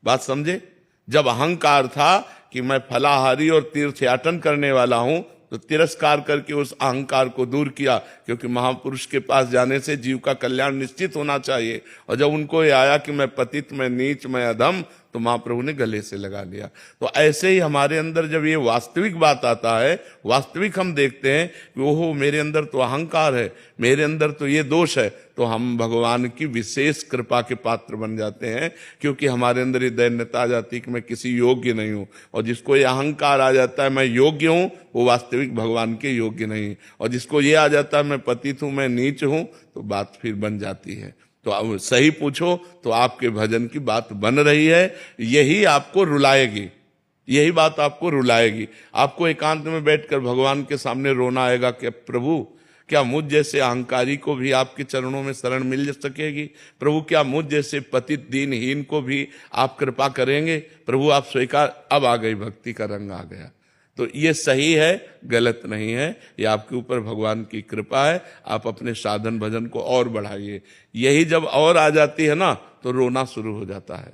बात समझे? जब अहंकार था कि मैं फलाहारी और तीर्थयाटन करने वाला हूं तो तिरस्कार करके उस अहंकार को दूर किया, क्योंकि महापुरुष के पास जाने से जीव का कल्याण निश्चित होना चाहिए। और जब उनको ये आया कि मैं पतित, मैं नीच, मैं अधम, तो महाप्रभु ने गले से लगा लिया। तो ऐसे ही हमारे अंदर जब ये वास्तविक बात आता है, वास्तविक हम देखते हैं कि ओहो मेरे अंदर तो अहंकार है, मेरे अंदर तो ये दोष है, तो हम भगवान की विशेष कृपा के पात्र बन जाते हैं, क्योंकि हमारे अंदर ये दैन्यता आ जाती है कि मैं किसी योग्य नहीं हूं। और जिसको ये अहंकार आ जाता है मैं योग्य हूं, वो वास्तविक भगवान के योग्य नहीं। और जिसको ये आ जाता है मैं पतित हूं, मैं नीच हूं, तो बात फिर बन जाती है। तो अब सही पूछो तो आपके भजन की बात बन रही है, यही आपको रुलाएगी, यही बात आपको रुलाएगी। आपको एकांत में बैठकर भगवान के सामने रोना आएगा कि प्रभु क्या मुझ जैसे अहंकारी को भी आपके चरणों में शरण मिल सकेगी? प्रभु क्या मुझ जैसे पतित दीनहीन को भी आप कृपा करेंगे? प्रभु आप स्वीकार। अब आ गई, भक्ति का रंग आ गया। तो ये सही है, गलत नहीं है, ये आपके ऊपर भगवान की कृपा है। आप अपने साधन भजन को और बढ़ाइए। यही जब और आ जाती है ना, तो रोना शुरू हो जाता है।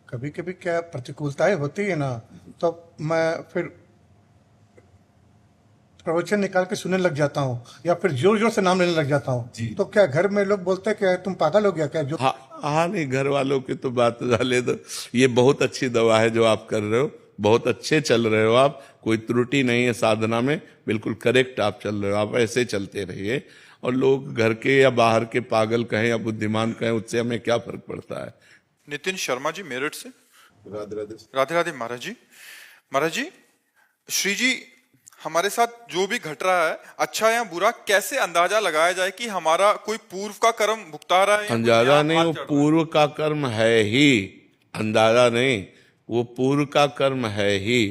कभी कभी क्या प्रतिकूलताएं होती है ना, तो मैं फिर प्रवचन निकाल के सुनने लग जाता हूँ, या फिर जोर जोर से नाम लेने लग जाता हूँ। तो क्या घर में लोग बोलते हैं कि तुम पागल हो गया क्या? जो हाँ नहीं, घर वालों की तो बात डाले तो ये बहुत अच्छी दवा है जो आप कर रहे हो, बहुत अच्छे चल रहे हो आप, कोई त्रुटि नहीं है साधना में, बिल्कुल करेक्ट आप चल रहे हो। आप ऐसे चलते रहिए। और लोग घर के या बाहर के पागल कहें या बुद्धिमान कहें, उससे हमें क्या फर्क पड़ता है। नितिन शर्मा जी मेरठ से। राधे राधे। राधे राधे महाराज जी। महाराज जी, श्री जी हमारे साथ जो भी घट रहा है, अच्छा या बुरा, कैसे अंदाजा लगाया जाए कि हमारा कोई पूर्व का कर्म भुगता रहा है? अंदाजा नहीं, वो पूर्व का कर्म है ही, अंदाजा नहीं, वो पूर्व का कर्म है ही।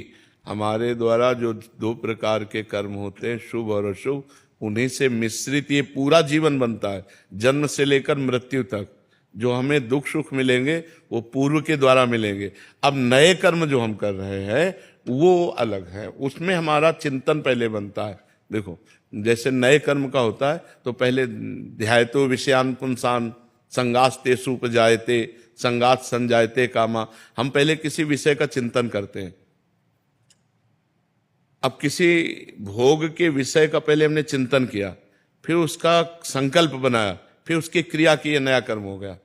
हमारे द्वारा जो दो प्रकार के कर्म होते हैं, शुभ और अशुभ, उन्हीं से मिश्रित ये पूरा जीवन बनता है, जन्म से लेकर मृत्यु तक। जो हमें दुख सुख मिलेंगे वो पूर्व के द्वारा मिलेंगे। अब नए कर्म जो हम कर रहे हैं वो अलग है, उसमें हमारा चिंतन पहले बनता है। देखो, जैसे नए कर्म का होता है तो पहले ध्यायतो विषयान पुंसान संगास्ते सुपजायते संगात संजायते कामा। हम पहले किसी विषय का चिंतन करते हैं। अब किसी भोग के विषय का पहले हमने चिंतन किया, फिर उसका संकल्प बनाया, फिर उसकी क्रिया की, ये नया कर्म हो गया।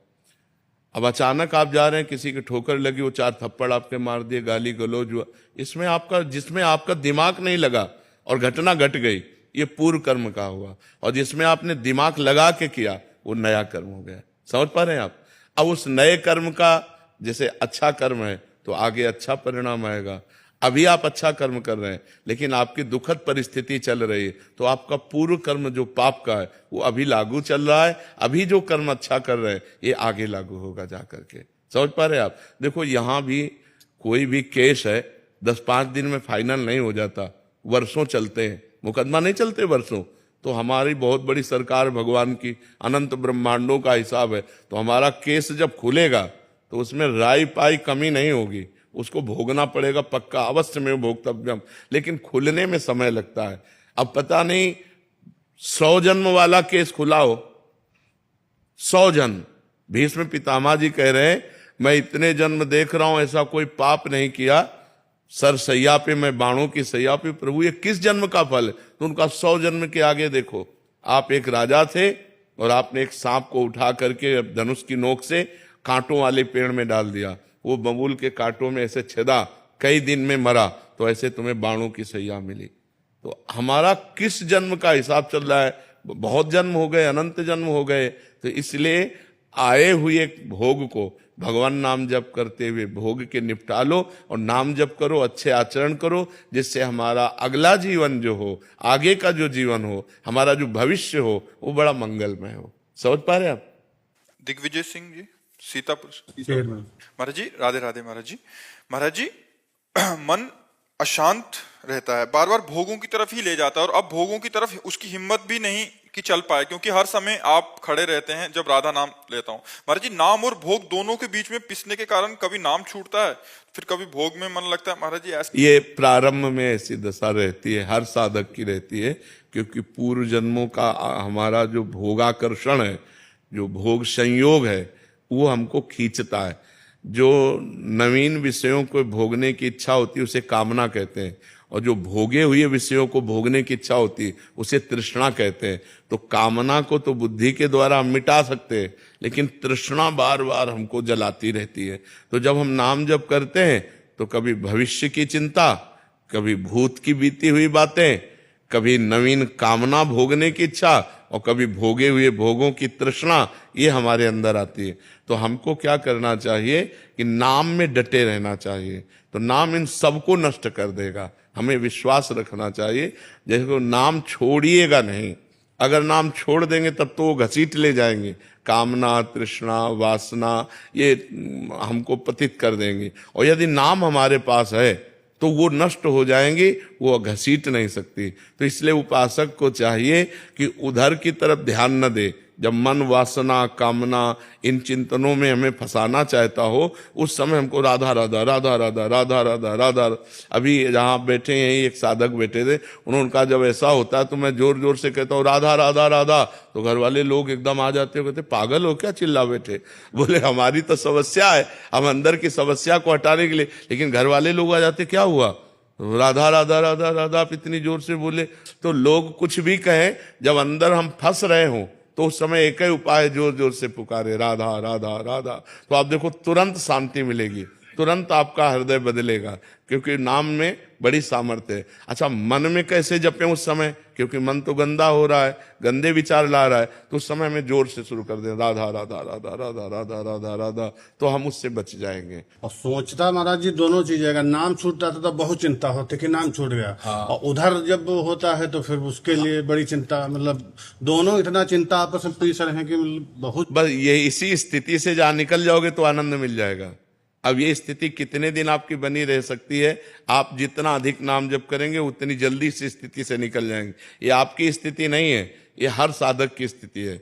अब अचानक आप जा रहे हैं, किसी की ठोकर लगी, वो 4 थप्पड़ आपके मार दिए, गाली गलौज हुआ, इसमें आपका, जिसमें आपका दिमाग नहीं लगा और घटना घट गई, ये पूर्व कर्म का हुआ। और जिसमें आपने दिमाग लगा के किया, वो नया कर्म हो गया। समझ पा रहे हैं आप? अब उस नए कर्म का, जैसे अच्छा कर्म है तो आगे अच्छा परिणाम आएगा। अभी आप अच्छा कर्म कर रहे हैं, लेकिन आपकी दुखद परिस्थिति चल रही है, तो आपका पूर्व कर्म जो पाप का है वो अभी लागू चल रहा है। अभी जो कर्म अच्छा कर रहे हैं ये आगे लागू होगा जा करके। समझ पा रहे हैं आप? देखो, यहां भी कोई भी केस है 10-5 दिन में फाइनल नहीं हो जाता, वर्षों चलते हैं, मुकदमा नहीं चलते वर्षों। तो हमारी बहुत बड़ी सरकार भगवान की अनंत ब्रह्मांडों का हिसाब है, तो हमारा केस जब खुलेगा तो उसमें राई पाई कमी नहीं होगी, उसको भोगना पड़ेगा पक्का, अवश्य में भोक्तव्यम, लेकिन खुलने में समय लगता है। अब पता नहीं 100 जन्म वाला केस खुला हो, 100 जन्म। भीष्म पितामह जी कह रहे हैं मैं इतने जन्म देख रहा हूं, ऐसा कोई पाप नहीं किया, सर सैया पे, मैं बाणों की सैया पे, प्रभु ये किस जन्म का फल है? तो उनका 100 जन्म के आगे देखो, आप एक राजा थे और आपने एक सांप को उठा करके धनुष की नोक से कांटों वाले पेड़ में डाल दिया, वो बबूल के कांटों में ऐसे छेदा, कई दिन में मरा, तो ऐसे तुम्हें बाणों की सैया मिली। तो हमारा किस जन्म का हिसाब चल रहा है? बहुत जन्म हो गए, अनंत जन्म हो गए। तो इसलिए आए हुए भोग को भगवान नाम जप करते हुए भोग के निपटा लो, और नाम जप करो, अच्छे आचरण करो, जिससे हमारा अगला जीवन जो हो, आगे का जो जीवन हो, हमारा जो भविष्य हो, वो बड़ा मंगलमय हो। समझ पा रहे आप? दिग्विजय सिंह जी सीतापुर। महाराज जी राधे राधे। महाराज जी, महाराज जी मन अशांत रहता है, बार बार भोगों की तरफ ही ले जाता है, और अब भोगों की तरफ उसकी हिम्मत भी नहीं कि चल पाए, क्योंकि हर समय आप खड़े रहते हैं जब राधा नाम लेता हूं। महाराज जी, नाम और भोग दोनों के बीच में पिसने के कारण कभी नाम छूटता है, फिर कभी भोग में मन लगता है। महाराज जी ऐसा, ये प्रारंभ में ऐसी दशा रहती है, हर साधक की रहती है, क्योंकि पूर्व जन्मों का हमारा जो भोगाकर्षण है, जो भोग संयोग है, वो हमको खींचता है। जो नवीन विषयों को भोगने की इच्छा होती है उसे कामना कहते हैं, और जो भोगे हुए विषयों को भोगने की इच्छा होती है उसे तृष्णा कहते हैं। तो कामना को तो बुद्धि के द्वारा हम मिटा सकते हैं, लेकिन तृष्णा बार बार हमको जलाती रहती है। तो जब हम नाम जप करते हैं तो कभी भविष्य की चिंता, कभी भूत की बीती हुई बातें, कभी नवीन कामना भोगने की इच्छा और कभी भोगे हुए भोगों की तृष्णा, ये हमारे अंदर आती है। तो हमको क्या करना चाहिए कि नाम में डटे रहना चाहिए। तो नाम इन सबको नष्ट कर देगा, हमें विश्वास रखना चाहिए। जैसे को नाम छोड़िएगा नहीं, अगर नाम छोड़ देंगे तब तो वो घसीट ले जाएंगे, कामना, तृष्णा, वासना, ये हमको पतित कर देंगे। और यदि नाम हमारे पास है तो वो नष्ट हो जाएंगी, वो घसीट नहीं सकती। तो इसलिए उपासक को चाहिए कि उधर की तरफ ध्यान न दे। जब मन, वासना, कामना इन चिंतनों में हमें फंसाना चाहता हो, उस समय हमको राधा राधा राधा राधा राधा राधा राधा। अभी जहाँ बैठे हैं एक साधक बैठे थे, उन्होंने कहा जब ऐसा होता है तो मैं जोर जोर से कहता हूँ राधा राधा राधा, तो घर वाले लोग एकदम आ जाते हो, कहते पागल हो क्या चिल्ला बैठे। बोले हमारी तो समस्या है, हम अंदर की समस्या को हटाने के लिए, लेकिन घर वाले लोग आ जाते, क्या हुआ, राधा राधा राधा राधा आप इतनी जोर से बोले। तो लोग कुछ भी कहें, जब अंदर हम फंस रहे हों तो उस समय एक ही उपाय, जोर जोर से पुकारे राधा राधा राधा। तो आप देखो तुरंत शांति मिलेगी, तुरंत आपका हृदय बदलेगा, क्योंकि नाम में बड़ी सामर्थ्य है। अच्छा, मन में कैसे जपें उस समय, क्योंकि मन तो गंदा हो रहा है, गंदे विचार ला रहा है, तो उस समय में जोर से शुरू कर दें राधा राधा राधा राधा राधा राधा राधा, तो हम उससे बच जाएंगे। और सोचता महाराज जी दोनों चीजें, अगर नाम छूट जाता तो बहुत चिंता होती कि नाम छूट गया। और उधर जब होता है तो फिर उसके लिए बड़ी चिंता, मतलब दोनों इतना चिंता आपस में पीस रहे हैं कि बहुत। बस ये इसी स्थिति से जहां निकल जाओगे तो आनंद मिल जाएगा। अब ये स्थिति कितने दिन आपकी बनी रह सकती है, आप जितना अधिक नाम जप करेंगे उतनी जल्दी से स्थिति से निकल जाएंगे। ये आपकी स्थिति नहीं है, ये हर साधक की स्थिति है।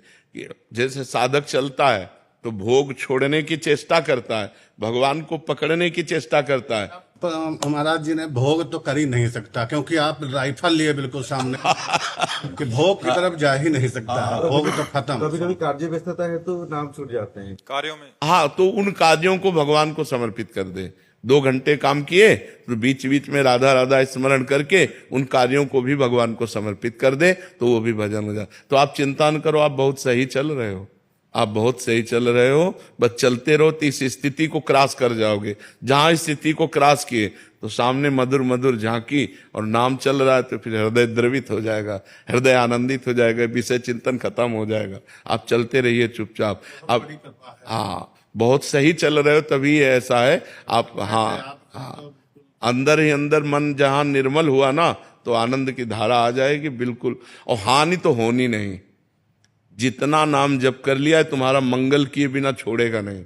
जैसे साधक चलता है तो भोग छोड़ने की चेष्टा करता है, भगवान को पकड़ने की चेष्टा करता है। महाराज जी ने भोग तो कर ही नहीं सकता, क्योंकि आप राइफल लिए बिल्कुल सामने कि भोग की तरफ जा ही नहीं सकता है, भोग तो खत्म। कभी कभी कार्य व्यस्तता है तो नाम छूट जाते हैं कार्यों में। हाँ, तो उन कार्यों को भगवान को समर्पित कर दे। 2 घंटे काम किए तो बीच बीच में राधा राधा स्मरण करके उन कार्यों को भी भगवान को समर्पित कर दे, तो वो भी भजन हो जाए। तो आप चिंता न करो, आप बहुत सही चल रहे हो, आप बहुत सही चल रहे हो। बस चलते रहो तो इस स्थिति को क्रॉस कर जाओगे। जहां स्थिति को क्रॉस किए तो सामने मधुर मधुर झांकी और नाम चल रहा है, तो फिर हृदय द्रवित हो जाएगा, हृदय आनंदित हो जाएगा, विषय चिंतन खत्म हो जाएगा। आप चलते रहिए चुपचाप। अब हाँ, बहुत सही चल रहे हो, तभी ऐसा है आप। हाँ, अंदर ही अंदर मन जहां निर्मल हुआ ना, तो आनंद की धारा आ जाएगी बिल्कुल। और हानि तो होनी नहीं। जितना नाम जप कर लिया है, तुम्हारा मंगल किए बिना छोड़ेगा नहीं,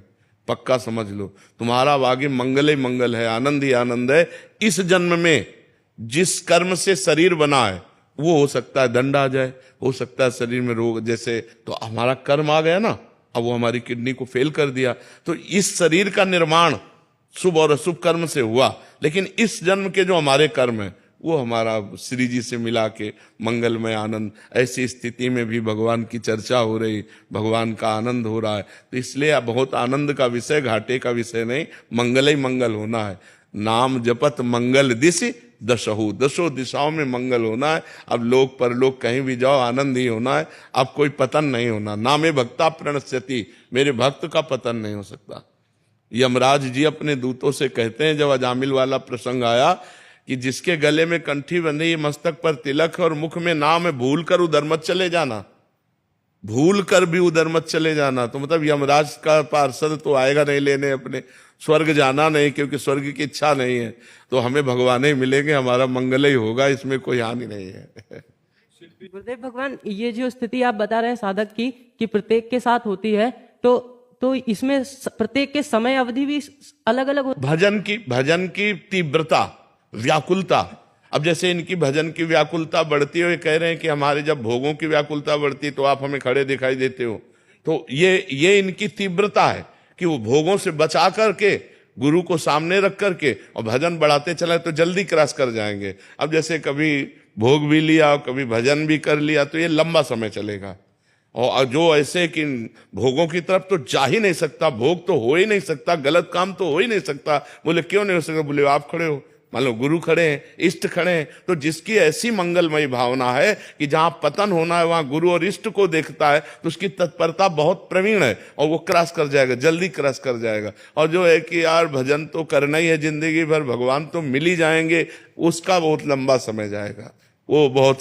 पक्का समझ लो। तुम्हारा आगे मंगल ही मंगल है, आनंद ही आनंद है। इस जन्म में जिस कर्म से शरीर बना है, वो हो सकता है दंड आ जाए, हो सकता है शरीर में रोग, जैसे तो हमारा कर्म आ गया ना, अब वो हमारी किडनी को फेल कर दिया। तो इस शरीर का निर्माण शुभ और अशुभ कर्म से हुआ, लेकिन इस जन्म के जो हमारे कर्म है वो हमारा श्री जी से मिला के मंगलमय आनंद। ऐसी स्थिति में भी भगवान की चर्चा हो रही, भगवान का आनंद हो रहा है। तो इसलिए बहुत आनंद का विषय, घाटे का विषय नहीं, मंगल ही मंगल होना है। नाम जपत मंगल दिशि दशहु, 10 दिशाओं में मंगल होना है। अब लोक परलोक कहीं भी जाओ, आनंद ही होना है। अब कोई पतन नहीं होना। नामे भक्ता प्रणश्यति, मेरे भक्त का पतन नहीं हो सकता। यमराज जी अपने दूतों से कहते हैं, जब अजामिल वाला प्रसंग आया कि जिसके गले में कंठी बंधी, मस्तक पर तिलक और मुख में नाम है, भूल कर उधर मत चले जाना, भूल कर भी उधर मत चले जाना। तो मतलब यमराज का पार्षद तो आएगा नहीं लेने, अपने स्वर्ग जाना नहीं, क्योंकि स्वर्ग की इच्छा नहीं है। तो हमें भगवान ही मिलेंगे, हमारा मंगल ही होगा, इसमें कोई हानि नहीं है। गुरुदेव भगवान, ये जो स्थिति आप बता रहे हैं साधक की कि प्रत्येक के साथ होती है, तो इसमें प्रत्येक के समय अवधि भी अलग अलग भजन की तीव्रता, व्याकुलता। अब जैसे इनकी भजन की व्याकुलता बढ़ती है, कह रहे हैं कि हमारे जब भोगों की व्याकुलता बढ़ती तो आप हमें खड़े दिखाई देते हो। तो ये इनकी तीव्रता है कि वो भोगों से बचा करके, गुरु को सामने रख करके और भजन बढ़ाते चला तो जल्दी क्रॉस कर जाएंगे। अब जैसे कभी भोग भी लिया और कभी भजन भी कर लिया, तो ये लंबा समय चलेगा। और जो ऐसे कि भोगों की तरफ तो जा ही नहीं सकता, भोग तो हो ही नहीं सकता, गलत काम तो हो ही नहीं सकता। बोले क्यों नहीं हो सकता? बोले आप खड़े हो, मान लो गुरु खड़े हैं, इष्ट खड़े हैं, तो जिसकी ऐसी मंगलमयी भावना है कि जहां पतन होना है वहां गुरु और इष्ट को देखता है, तो उसकी तत्परता बहुत प्रवीण है और वो क्रॉस कर जाएगा, जल्दी क्रॉस कर जाएगा। और जो है कि यार भजन तो करना ही है जिंदगी भर, भगवान तो मिल ही जाएंगे, उसका बहुत लंबा समय जाएगा। वो बहुत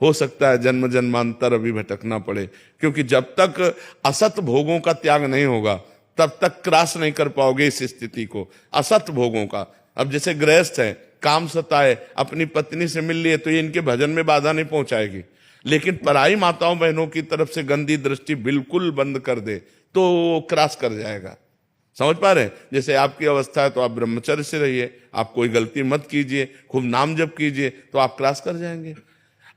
हो सकता है जन्म जन्मांतर अभी भटकना पड़े, क्योंकि जब तक असत भोगों का त्याग नहीं होगा तब तक क्रॉस नहीं कर पाओगे इस स्थिति को, असत भोगों का। अब जैसे गृहस्थ है, काम सताए, अपनी पत्नी से मिल लिए तो ये इनके भजन में बाधा नहीं पहुंचाएगी, लेकिन पराई माताओं बहनों की तरफ से गंदी दृष्टि बिल्कुल बंद कर दे तो वो क्रॉस कर जाएगा। समझ पा रहे हैं? जैसे आपकी अवस्था है तो आप ब्रह्मचर्य से रहिए, आप कोई गलती मत कीजिए, खूब नाम जप कीजिए, तो आप क्रॉस कर जाएंगे।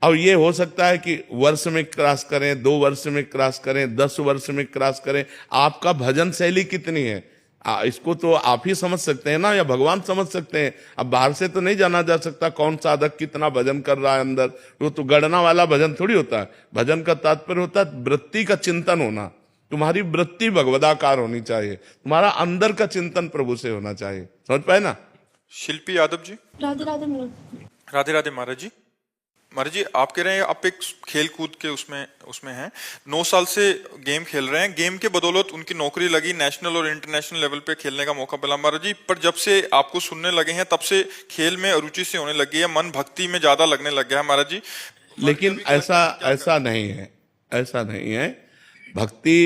अब ये हो सकता है कि वर्ष में क्रॉस करें, 2 वर्ष में क्रॉस करें, 10 वर्ष में क्रॉस करें। आपका भजन शैली कितनी है इसको तो आप ही समझ सकते हैं ना, या भगवान समझ सकते हैं। अब बाहर से तो नहीं जाना जा सकता कौन साधक कितना भजन कर रहा है अंदर, वो तो गणना वाला भजन थोड़ी होता है। भजन का तात्पर्य होता है वृत्ति का चिंतन होना, तुम्हारी वृत्ति भगवदाकार होनी चाहिए, तुम्हारा अंदर का चिंतन प्रभु से होना चाहिए। समझ पाए ना? शिल्पी यादव जी। राधे राधे राधे राधे महाराज जी। महाराज जी, आप कह रहे हैं आप एक खेल कूद के उसमें हैं, 9 साल से गेम खेल रहे हैं, गेम के बदौलत उनकी नौकरी लगी, नेशनल और इंटरनेशनल लेवल पे खेलने का मौका मिला महाराज जी। पर जब से आपको सुनने लगे हैं तब से खेल में अरुचि से होने लगी है, मन भक्ति में ज्यादा लगने लग गया है महाराज जी। लेकिन ऐसा नहीं है, ऐसा नहीं है। भक्ति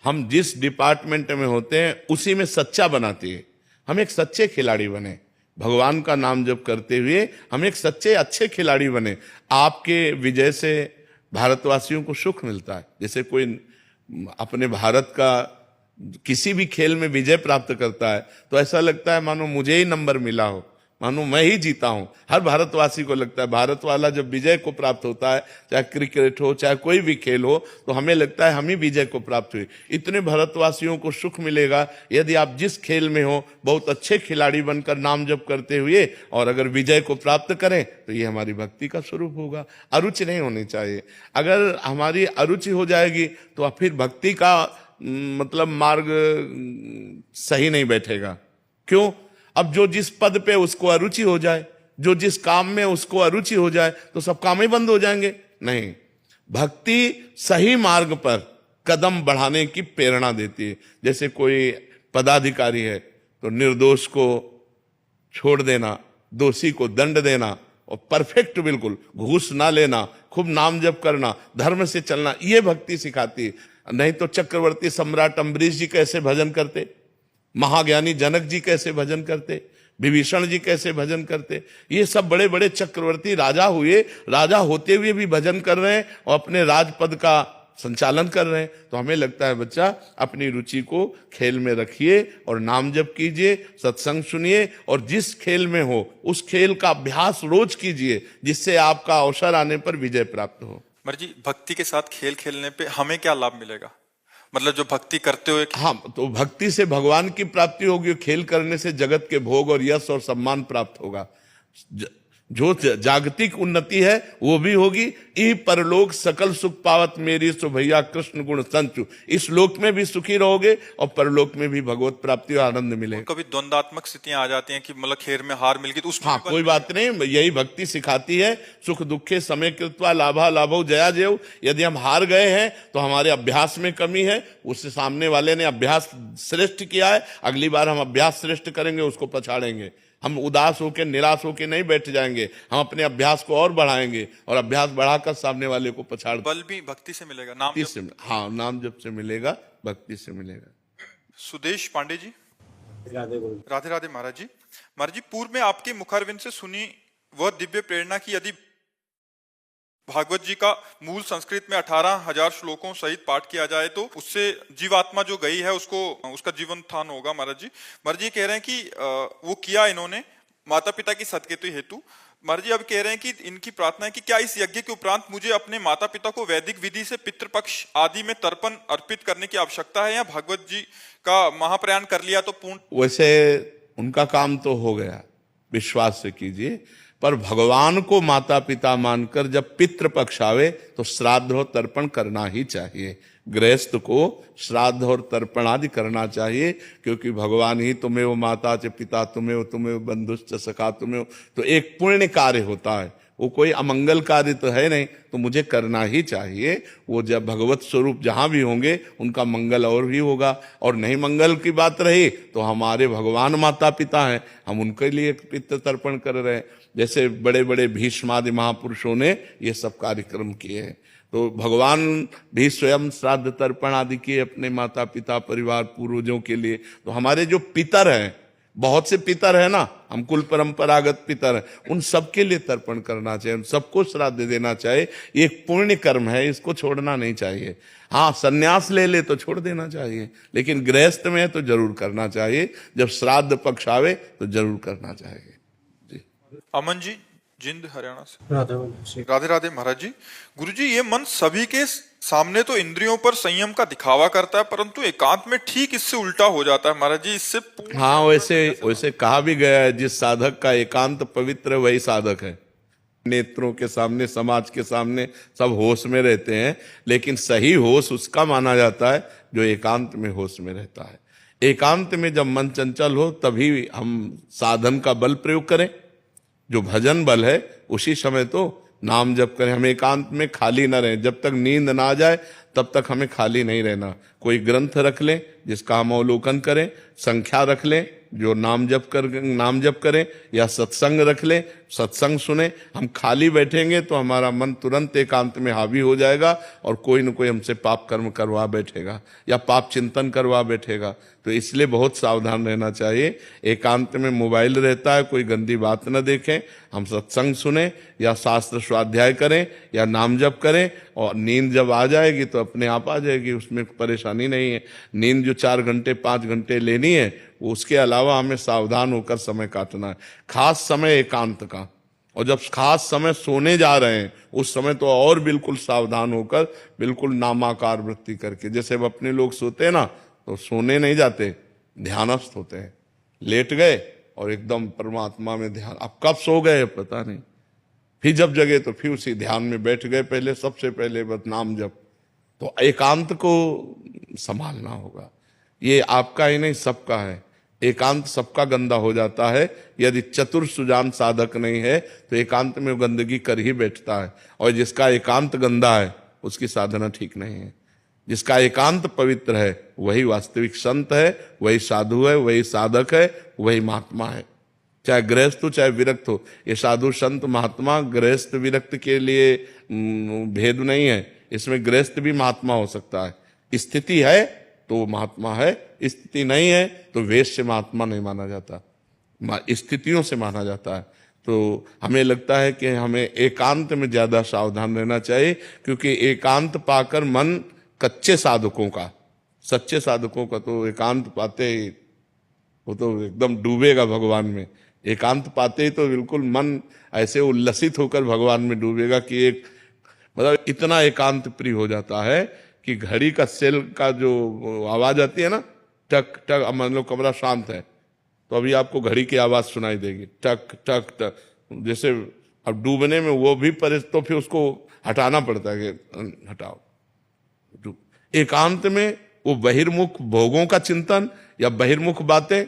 हम जिस डिपार्टमेंट में होते हैं उसी में सच्चा बनाती है। हम एक सच्चे खिलाड़ी बने, भगवान का नाम जप करते हुए हम एक सच्चे अच्छे खिलाड़ी बने। आपके विजय से भारतवासियों को सुख मिलता है। जैसे कोई अपने भारत का किसी भी खेल में विजय प्राप्त करता है तो ऐसा लगता है मानो मुझे ही नंबर मिला हो, मानो मैं ही जीता हूं। हर भारतवासी को लगता है, भारत वाला जब विजय को प्राप्त होता है, चाहे क्रिकेट हो चाहे कोई भी खेल हो, तो हमें लगता है हम ही विजय को प्राप्त हुए। इतने भारतवासियों को सुख मिलेगा यदि आप जिस खेल में हो बहुत अच्छे खिलाड़ी बनकर नाम जप करते हुए और अगर विजय को प्राप्त करें तो ये हमारी भक्ति का स्वरूप होगा। अरुचि नहीं होनी चाहिए। अगर हमारी अरुचि हो जाएगी तो फिर भक्ति का मतलब मार्ग सही नहीं बैठेगा। क्यों? अब जो जिस पद पे उसको अरुचि हो जाए, जो जिस काम में उसको अरुचि हो जाए तो सब काम ही बंद हो जाएंगे? नहीं, भक्ति सही मार्ग पर कदम बढ़ाने की प्रेरणा देती है। जैसे कोई पदाधिकारी है तो निर्दोष को छोड़ देना, दोषी को दंड देना और परफेक्ट बिल्कुल घूस ना लेना, खूब नाम जप करना, धर्म से चलना, ये भक्ति सिखाती है। नहीं तो चक्रवर्ती सम्राट अम्बरीश जी कैसे भजन करते, महाज्ञानी जनक जी कैसे भजन करते, विभीषण जी कैसे भजन करते, ये सब बड़े बड़े चक्रवर्ती राजा हुए, राजा होते हुए भी भजन कर रहे हैं और अपने राजपद का संचालन कर रहे हैं। तो हमें लगता है बच्चा अपनी रुचि को खेल में रखिए और नाम जप कीजिए, सत्संग सुनिए और जिस खेल में हो उस खेल का अभ्यास रोज कीजिए जिससे आपका अवसर आने पर विजय प्राप्त हो। महाराज जी, भक्ति के साथ खेल खेलने पे हमें क्या लाभ मिलेगा? मतलब जो भक्ति करते हुए हाँ, तो भक्ति से भगवान की प्राप्ति होगी, खेल करने से जगत के भोग और यश और सम्मान प्राप्त होगा। जो जागतिक उन्नति है वो भी होगी। ई परलोक सकल सुख पावत मेरी सो भैया कृष्ण गुण संचु। इस लोक में भी सुखी रहोगे और परलोक में भी भगवत प्राप्ति और आनंद मिलेगा। कभी द्वंदात्मक स्थितियां आ जाती हैं कि मतलब खेल में हार मिल गई तो उसमें हाँ, कोई बात नहीं, यही भक्ति सिखाती है। सुख दुखे समय कृत्वा लाभा लाभो जया जय। यदि हम हार गए हैं तो हमारे अभ्यास में कमी है, उससे सामने वाले ने अभ्यास श्रेष्ठ किया है, अगली बार हम अभ्यास श्रेष्ठ करेंगे, उसको पछाड़ेंगे। हम उदास होकर निराश होकर नहीं बैठ जाएंगे, हम अपने अभ्यास को और बढ़ाएंगे और अभ्यास बढ़ाकर सामने वाले को पछाड़। बल भी भक्ति से मिलेगा, नाम जप से, हाँ, नाम जप से मिलेगा, भक्ति से मिलेगा। सुदेश पांडे जी। राधे राधे महाराज जी। महाराज जी, पूर्व में आपके मुखारविंद से सुनी वह दिव्य प्रेरणा की यदि भागवत जी का मूल संस्कृत में 18,000 श्लोकों सहित पाठ किया जाए तो उससे जीवात्मा जो गई है उसको उसका जीवन उत्थान होगा। महाराज जी कह रहे हैं कि वो किया इन्होंने माता पिता की सदकेतु हेतु। महाराज जी अब कह रहे हैं कि इनकी प्रार्थना है कि क्या इस यज्ञ के उपरांत मुझे अपने माता पिता को वैदिक विधि से पितृपक्ष आदि में तर्पण अर्पित करने की आवश्यकता है या भागवत जी का महाप्रयाण कर लिया तो पूर्ण? वैसे उनका काम तो हो गया, विश्वास से कीजिए। पर भगवान को माता पिता मानकर जब पितृ पक्ष आवे तो श्राद्ध और तर्पण करना ही चाहिए। गृहस्थ को श्राद्ध और तर्पण आदि करना चाहिए, क्योंकि भगवान ही तुम्हें वो माता च पिता तुम्हें वो तुम्हें बंधुश्च सखा तुम्हें हो, तो एक पुण्य कार्य होता है, वो कोई अमंगल कार्य तो है नहीं, तो मुझे करना ही चाहिए। वो जब भगवत स्वरूप जहां भी होंगे उनका मंगल और भी होगा। और नहीं मंगल की बात रही तो हमारे भगवान माता पिता हैं, हम उनके लिए पितृ तर्पण कर रहे हैं। जैसे बड़े बड़े भीष्मादि महापुरुषों ने ये सब कार्यक्रम किए हैं, तो भगवान भी स्वयं श्राद्ध तर्पण आदि किए अपने माता पिता परिवार पूर्वजों के लिए। तो हमारे जो पितर हैं, बहुत से पितर है ना, हम कुल परंपरागत पितर हैं, उन सबके लिए तर्पण करना चाहिए, उन सबको श्राद्ध देना चाहिए। ये एक पुण्य कर्म है, इसको छोड़ना नहीं चाहिए। हाँ, सन्यास ले तो छोड़ देना चाहिए, लेकिन गृहस्थ में है तो जरूर करना चाहिए। जब श्राद्ध पक्ष आवे तो जरूर करना चाहिए। अमन जी, जिंद हरियाणा से। राधे राधे महाराज जी। गुरुजी, ये मन सभी के सामने तो इंद्रियों पर संयम का दिखावा करता है, परंतु एकांत में ठीक इससे उल्टा हो जाता है महाराज जी। इससे हाँ, वैसे कहा भी गया है, जिस साधक का एकांत पवित्र वही साधक है। नेत्रों के सामने, समाज के सामने सब होश में रहते हैं, लेकिन सही होश उसका माना जाता है जो एकांत में होश में रहता है। एकांत में जब मन चंचल हो तभी हम साधन का बल प्रयोग करें, जो भजन बल है उसी समय तो नाम जप करें। हम एकांत में खाली न रहें, जब तक नींद ना आ जाए तब तक हमें खाली नहीं रहना। कोई ग्रंथ रख लें जिसका हम अवलोकन करें, संख्या रख लें जो नाम जप करें, या सत्संग रख लें, सत्संग सुने। हम खाली बैठेंगे तो हमारा मन तुरंत एकांत में हावी हो जाएगा और कोई न कोई हमसे पाप कर्म करवा बैठेगा या पाप चिंतन करवा बैठेगा। तो इसलिए बहुत सावधान रहना चाहिए। एकांत में मोबाइल रहता है, कोई गंदी बात न देखें, हम सत्संग सुने या शास्त्र स्वाध्याय करें या नाम जप करें। और नींद जब आ जाएगी तो अपने आप आ जाएगी, उसमें परेशानी नहीं है। नींद जो 4 घंटे 5 घंटे लेनी है, उसके अलावा हमें सावधान होकर समय काटना है। खास समय एकांत का, और जब खास समय सोने जा रहे हैं उस समय तो और बिल्कुल सावधान होकर, बिल्कुल नामाकार वृत्ति करके। जैसे अब अपने लोग सोते हैं ना, तो सोने नहीं जाते, ध्यानस्थ होते हैं। लेट गए और एकदम परमात्मा में ध्यान, अब कब सो गए पता नहीं, फिर जब जगे तो फिर उसी ध्यान में बैठ गए। पहले सबसे पहले बस नाम जप। तो एकांत को संभालना होगा, ये आपका ही नहीं सबका है। एकांत सबका गंदा हो जाता है, यदि चतुर सुजान साधक नहीं है तो एकांत में गंदगी कर ही बैठता है। और जिसका एकांत गंदा है उसकी साधना ठीक नहीं है। जिसका एकांत पवित्र है वही वास्तविक संत है, वही साधु है, वही साधक है, वही महात्मा है। चाहे गृहस्थ हो चाहे विरक्त हो, ये साधु संत महात्मा गृहस्थ विरक्त के लिए भेद नहीं है। इसमें गृहस्थ भी महात्मा हो सकता है। स्थिति है तो वो महात्मा है, स्थिति नहीं है तो वेश से महात्मा नहीं माना जाता, स्थितियों से माना जाता है। तो हमें लगता है कि हमें एकांत में ज्यादा सावधान रहना चाहिए, क्योंकि एकांत पाकर मन कच्चे साधकों का, सच्चे साधकों का तो एकांत पाते ही वो तो एकदम डूबेगा भगवान में। एकांत पाते ही तो बिल्कुल मन ऐसे उल्लसित होकर भगवान में डूबेगा कि एक मतलब इतना एकांत प्रिय हो जाता है कि घड़ी का सेल का जो आवाज आती है ना, टक टक, मतलब कमरा शांत है तो अभी आपको घड़ी की आवाज सुनाई देगी, टक टक टक। जैसे अब डूबने में वो भी तो फिर उसको हटाना पड़ता है कि हटाओ। एकांत में वो बहिर्मुख भोगों का चिंतन या बहिर्मुख बातें,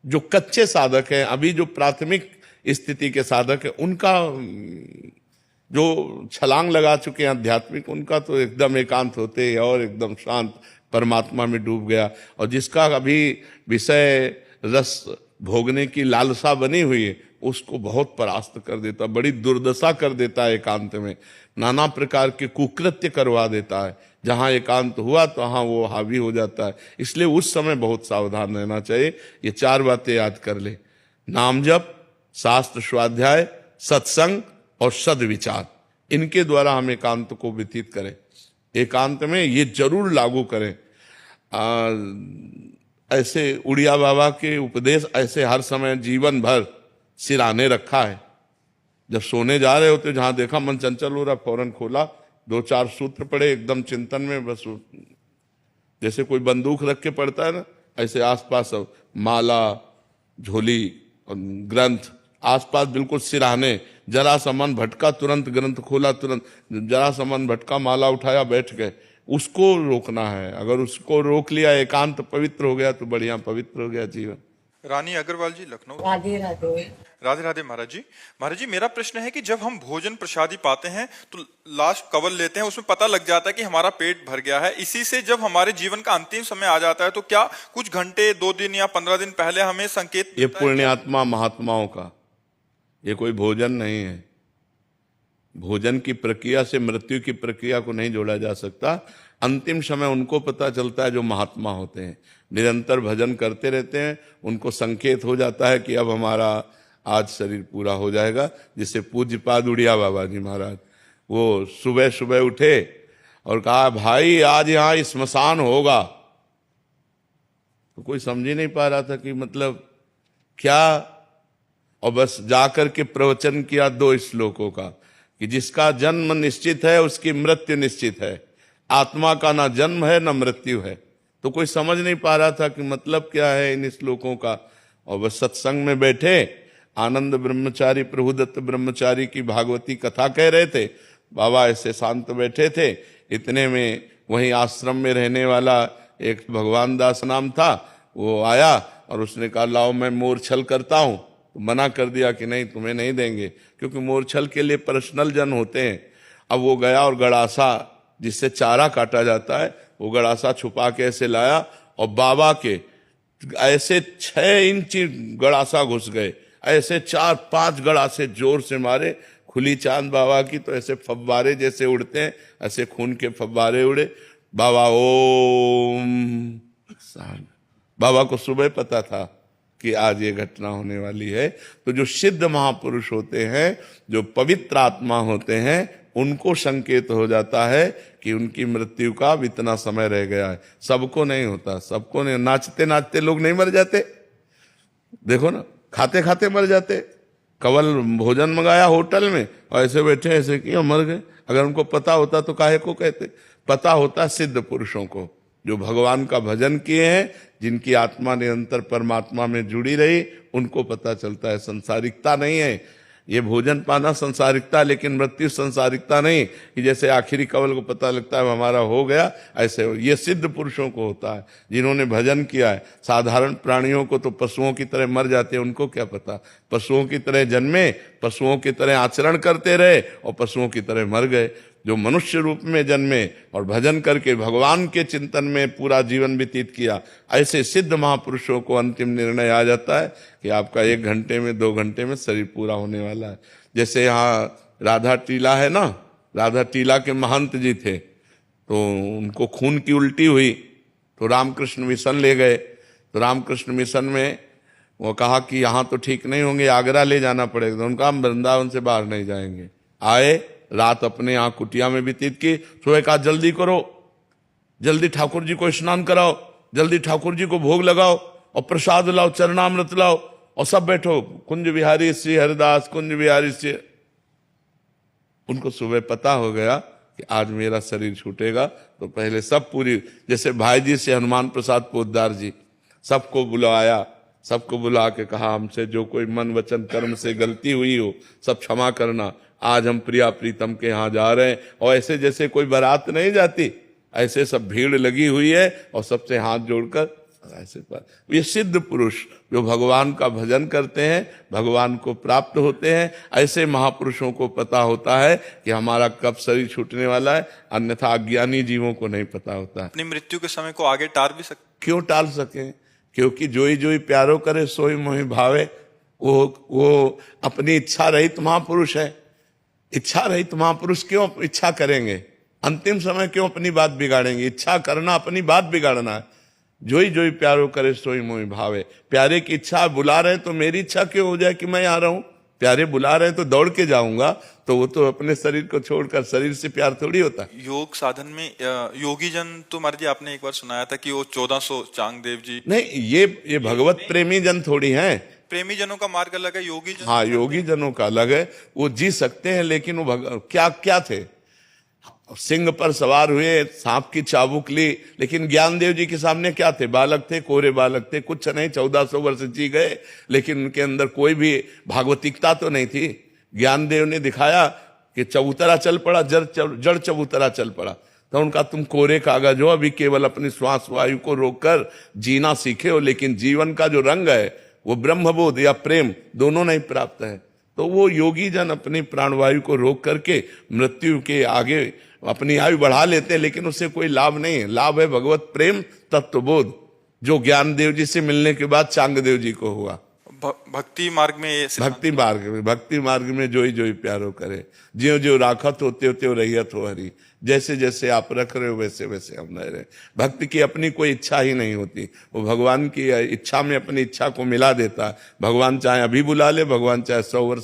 जो कच्चे साधक हैं, अभी जो प्राथमिक स्थिति के साधक है, उनका जो छलांग लगा चुके हैं आध्यात्मिक, उनका तो एकदम एकांत होते हैं और एकदम शांत परमात्मा में डूब गया। और जिसका अभी विषय रस भोगने की लालसा बनी हुई है उसको बहुत परास्त कर देता, बड़ी दुर्दशा कर देता है। एकांत में नाना प्रकार के कुकृत्य करवा देता है। जहां एकांत हुआ तो वहां वो हावी हो जाता है। इसलिए उस समय बहुत सावधान रहना चाहिए। ये 4 बातें याद कर ले, नाम जप, शास्त्र स्वाध्याय, सत्संग और सद्विचार, इनके द्वारा हम एकांत को व्यतीत करें। एकांत में ये जरूर लागू करें। ऐसे उड़िया बाबा के उपदेश ऐसे हर समय जीवन भर सिराने रखा है। जब सोने जा रहे होते, जहां देखा मन चंचल हो रहा, फौरन खोला, 2-4 सूत्र पढ़े एकदम चिंतन में, बस जैसे कोई बंदूक रख के पढ़ता है ना, ऐसे आसपास सब माला, झोली और ग्रंथ आसपास बिल्कुल सिराहने, जरा सा मन भटका तुरंत ग्रंथ खोला, तुरंत जरा सा मन भटका माला उठाया बैठ गए, उसको रोकना है। अगर उसको रोक लिया, एकांत पवित्र हो गया तो बढ़िया पवित्र हो गया जीवन। रानी अग्रवाल जी, लखनऊ। राधे राधे। राधे राधे महाराज जी। महाराज जी, मेरा प्रश्न है कि जब हम भोजन प्रसादी पाते हैं तो लास्ट कवल लेते हैं, उसमें पता लग जाता है कि हमारा पेट भर गया है। इसी से जब हमारे जीवन का अंतिम समय आ जाता है तो क्या कुछ घंटे, 2 दिन या 15 दिन पहले हमें संकेत ये मिलता है? पुण्यात्मा महात्माओं का, ये कोई भोजन नहीं है। भोजन की प्रक्रिया से मृत्यु की प्रक्रिया को नहीं जोड़ा जा सकता। अंतिम समय उनको पता चलता है जो महात्मा होते हैं, निरंतर भजन करते रहते हैं, उनको संकेत हो जाता है कि अब हमारा आज शरीर पूरा हो जाएगा। जिसे पूज्यपाद उड़िया बाबा जी महाराज, वो सुबह सुबह उठे और कहा भाई आज यहाँ स्मशान होगा, तो कोई समझ ही नहीं पा रहा था कि मतलब क्या, और बस जाकर के प्रवचन किया 2 श्लोकों का कि जिसका जन्म निश्चित है उसकी मृत्यु निश्चित है, आत्मा का ना जन्म है ना मृत्यु है। तो कोई समझ नहीं पा रहा था कि मतलब क्या है इन श्लोकों का। और बस सत्संग में बैठे, आनंद ब्रह्मचारी प्रभुदत्त ब्रह्मचारी की भागवती कथा कह रहे थे, बाबा ऐसे शांत बैठे थे। इतने में वहीं आश्रम में रहने वाला एक भगवान दास नाम था, वो आया और उसने कहा लाओ मैं मोरछल करता हूं। तो मना कर दिया कि नहीं तुम्हें नहीं देंगे, क्योंकि मोरछल के लिए पर्सनल जन होते हैं। अब वो गया और गड़ासा जिससे चारा काटा जाता है, वो गड़ासा छुपा के ऐसे लाया और बाबा के ऐसे 6 इंच गड़ासा घुस गए, ऐसे 4-5 गड़ासे जोर से मारे। खुली चांद बाबा की तो ऐसे फव्वारे जैसे उड़ते हैं, ऐसे खून के फव्वारे उड़े। बाबा ओम, बाबा को सुबह पता था कि आज ये घटना होने वाली है। तो जो सिद्ध महापुरुष होते हैं, जो पवित्र आत्मा होते हैं, उनको संकेत हो जाता है कि उनकी मृत्यु का इतना समय रह गया है। सबको नहीं होता, सबको नहीं। नाचते नाचते लोग नहीं मर जाते, देखो ना, खाते खाते मर जाते। कवल भोजन मंगाया होटल में और ऐसे बैठे ऐसे किया मर गए। अगर उनको पता होता तो काहे को कहते। पता होता सिद्ध पुरुषों को, जो भगवान का भजन किए हैं, जिनकी आत्मा निरंतर परमात्मा में जुड़ी रही, उनको पता चलता है। संसारिकता नहीं है ये भोजन पाना, संसारिकता, लेकिन मृत्यु संसारिकता नहीं कि जैसे आखिरी कवल को पता लगता है हमारा हो गया, ऐसे ये सिद्ध पुरुषों को होता है जिन्होंने भजन किया है। साधारण प्राणियों को तो पशुओं की तरह मर जाते हैं, उनको क्या पता। पशुओं की तरह जन्मे, पशुओं की तरह आचरण करते रहे और पशुओं की तरह मर गए। जो मनुष्य रूप में जन्मे और भजन करके भगवान के चिंतन में पूरा जीवन व्यतीत किया, ऐसे सिद्ध महापुरुषों को अंतिम निर्णय आ जाता है कि आपका 1 घंटे में 2 घंटे में शरीर पूरा होने वाला है। जैसे यहाँ राधा टीला है ना, राधा टीला के महंत जी थे, तो उनको खून की उल्टी हुई तो रामकृष्ण मिशन ले गए। तो रामकृष्ण मिशन में वो कहा कि यहाँ तो ठीक नहीं होंगे, आगरा ले जाना पड़ेगा। तो उनका हम वृंदावन से बाहर नहीं जाएंगे। आए, रात अपने यहाँ कुटिया में व्यतीत की। सुबह कहा जल्दी करो, जल्दी ठाकुर जी को स्नान कराओ, जल्दी ठाकुर जी को भोग लगाओ और प्रसाद लाओ, चरणामृत लाओ और सब बैठो। कुंज बिहारी श्री हरिदास, कुंज बिहारी श्री। उनको सुबह पता हो गया कि आज मेरा शरीर छूटेगा। तो पहले सब पूरी, जैसे भाई जी से हनुमान प्रसाद पोद्दार जी, सबको बुलाया, सबको बुला के कहा हमसे जो कोई मन वचन कर्म से गलती हुई हो सब क्षमा करना। आज हम प्रिया प्रीतम के यहाँ जा रहे हैं। और ऐसे जैसे कोई बारात नहीं जाती, ऐसे सब भीड़ लगी हुई है और सबसे हाथ जोड़कर ऐसे पर। ये सिद्ध पुरुष जो भगवान का भजन करते हैं, भगवान को प्राप्त होते हैं, ऐसे महापुरुषों को पता होता है कि हमारा कब शरीर छूटने वाला है। अन्यथा अज्ञानी जीवों को नहीं पता होता है। अपनी मृत्यु के समय को आगे टाल भी सकते। क्यों टाल सके? क्योंकि जोई जोई प्यारो करे सोई मोहि भावे। वो अपनी इच्छा रहित महापुरुष है। इच्छा रहित महापुरुष क्यों इच्छा करेंगे? अंतिम समय क्यों अपनी बात बिगाड़ेंगे? इच्छा करना अपनी बात बिगाड़ना है। जोई जोई प्यारो करे सोई मोहि भावे। प्यारे की इच्छा बुला रहे तो मेरी इच्छा क्यों हो जाए कि मैं आ रहा हूं? प्यारे बुला रहे तो दौड़ के जाऊंगा, तो वो तो अपने शरीर को छोड़कर, शरीर से प्यार थोड़ी होता। योग साधन में योगी जन तो महाराज जी आपने एक बार सुनाया था कि वो 1400 चांगदेव जी। नहीं, ये भगवत प्रेमी जन थोड़ी हैं। प्रेमी जनों का मार्ग अलग है, योगी जन। हाँ, योगी जनों का अलग है। वो जी सकते हैं, लेकिन वो क्या क्या थे? सिंह पर सवार हुए, सांप की चाबुक ली, लेकिन ज्ञानदेव जी के सामने क्या थे? बालक थे, कोरे बालक थे, कुछ नहीं, 1400 वर्ष जी गए, लेकिन उनके अंदर कोई भी भागवतिकता तो नहीं थी। ज्ञानदेव ने दिखाया कि चबूतरा चल पड़ा, जड़ चबूतरा चल पड़ा। तो उनका तुम कोरे कागज हो, अभी केवल अपनी श्वास वायु को रोककर जीना सीखे हो, लेकिन जीवन का जो रंग है वो ब्रह्मबोध या प्रेम दोनों नहीं प्राप्त है। तो वो योगी जन अपनी प्राणवायु को रोक करके मृत्यु के आगे अपनी आयु बढ़ा लेते हैं, लेकिन उससे कोई लाभ नहीं है। लाभ है भगवत प्रेम तत्वबोध, जो ज्ञानदेव जी से मिलने के बाद चांगदेव जी को हुआ। भक्ति मार्ग में ये भक्ति मार्ग में जोई प्यारो करे, ज्यों ज्यों राखत हो त्यों त्यों रहियत हो हरि। जैसे जैसे आप रख रहे हो वैसे वैसे हम रह रहे। भक्ति की अपनी कोई इच्छा ही नहीं होती, वो भगवान की इच्छा में अपनी इच्छा को मिला देता है। भगवान चाहे अभी बुला ले, भगवान चाहे 100 वर्ष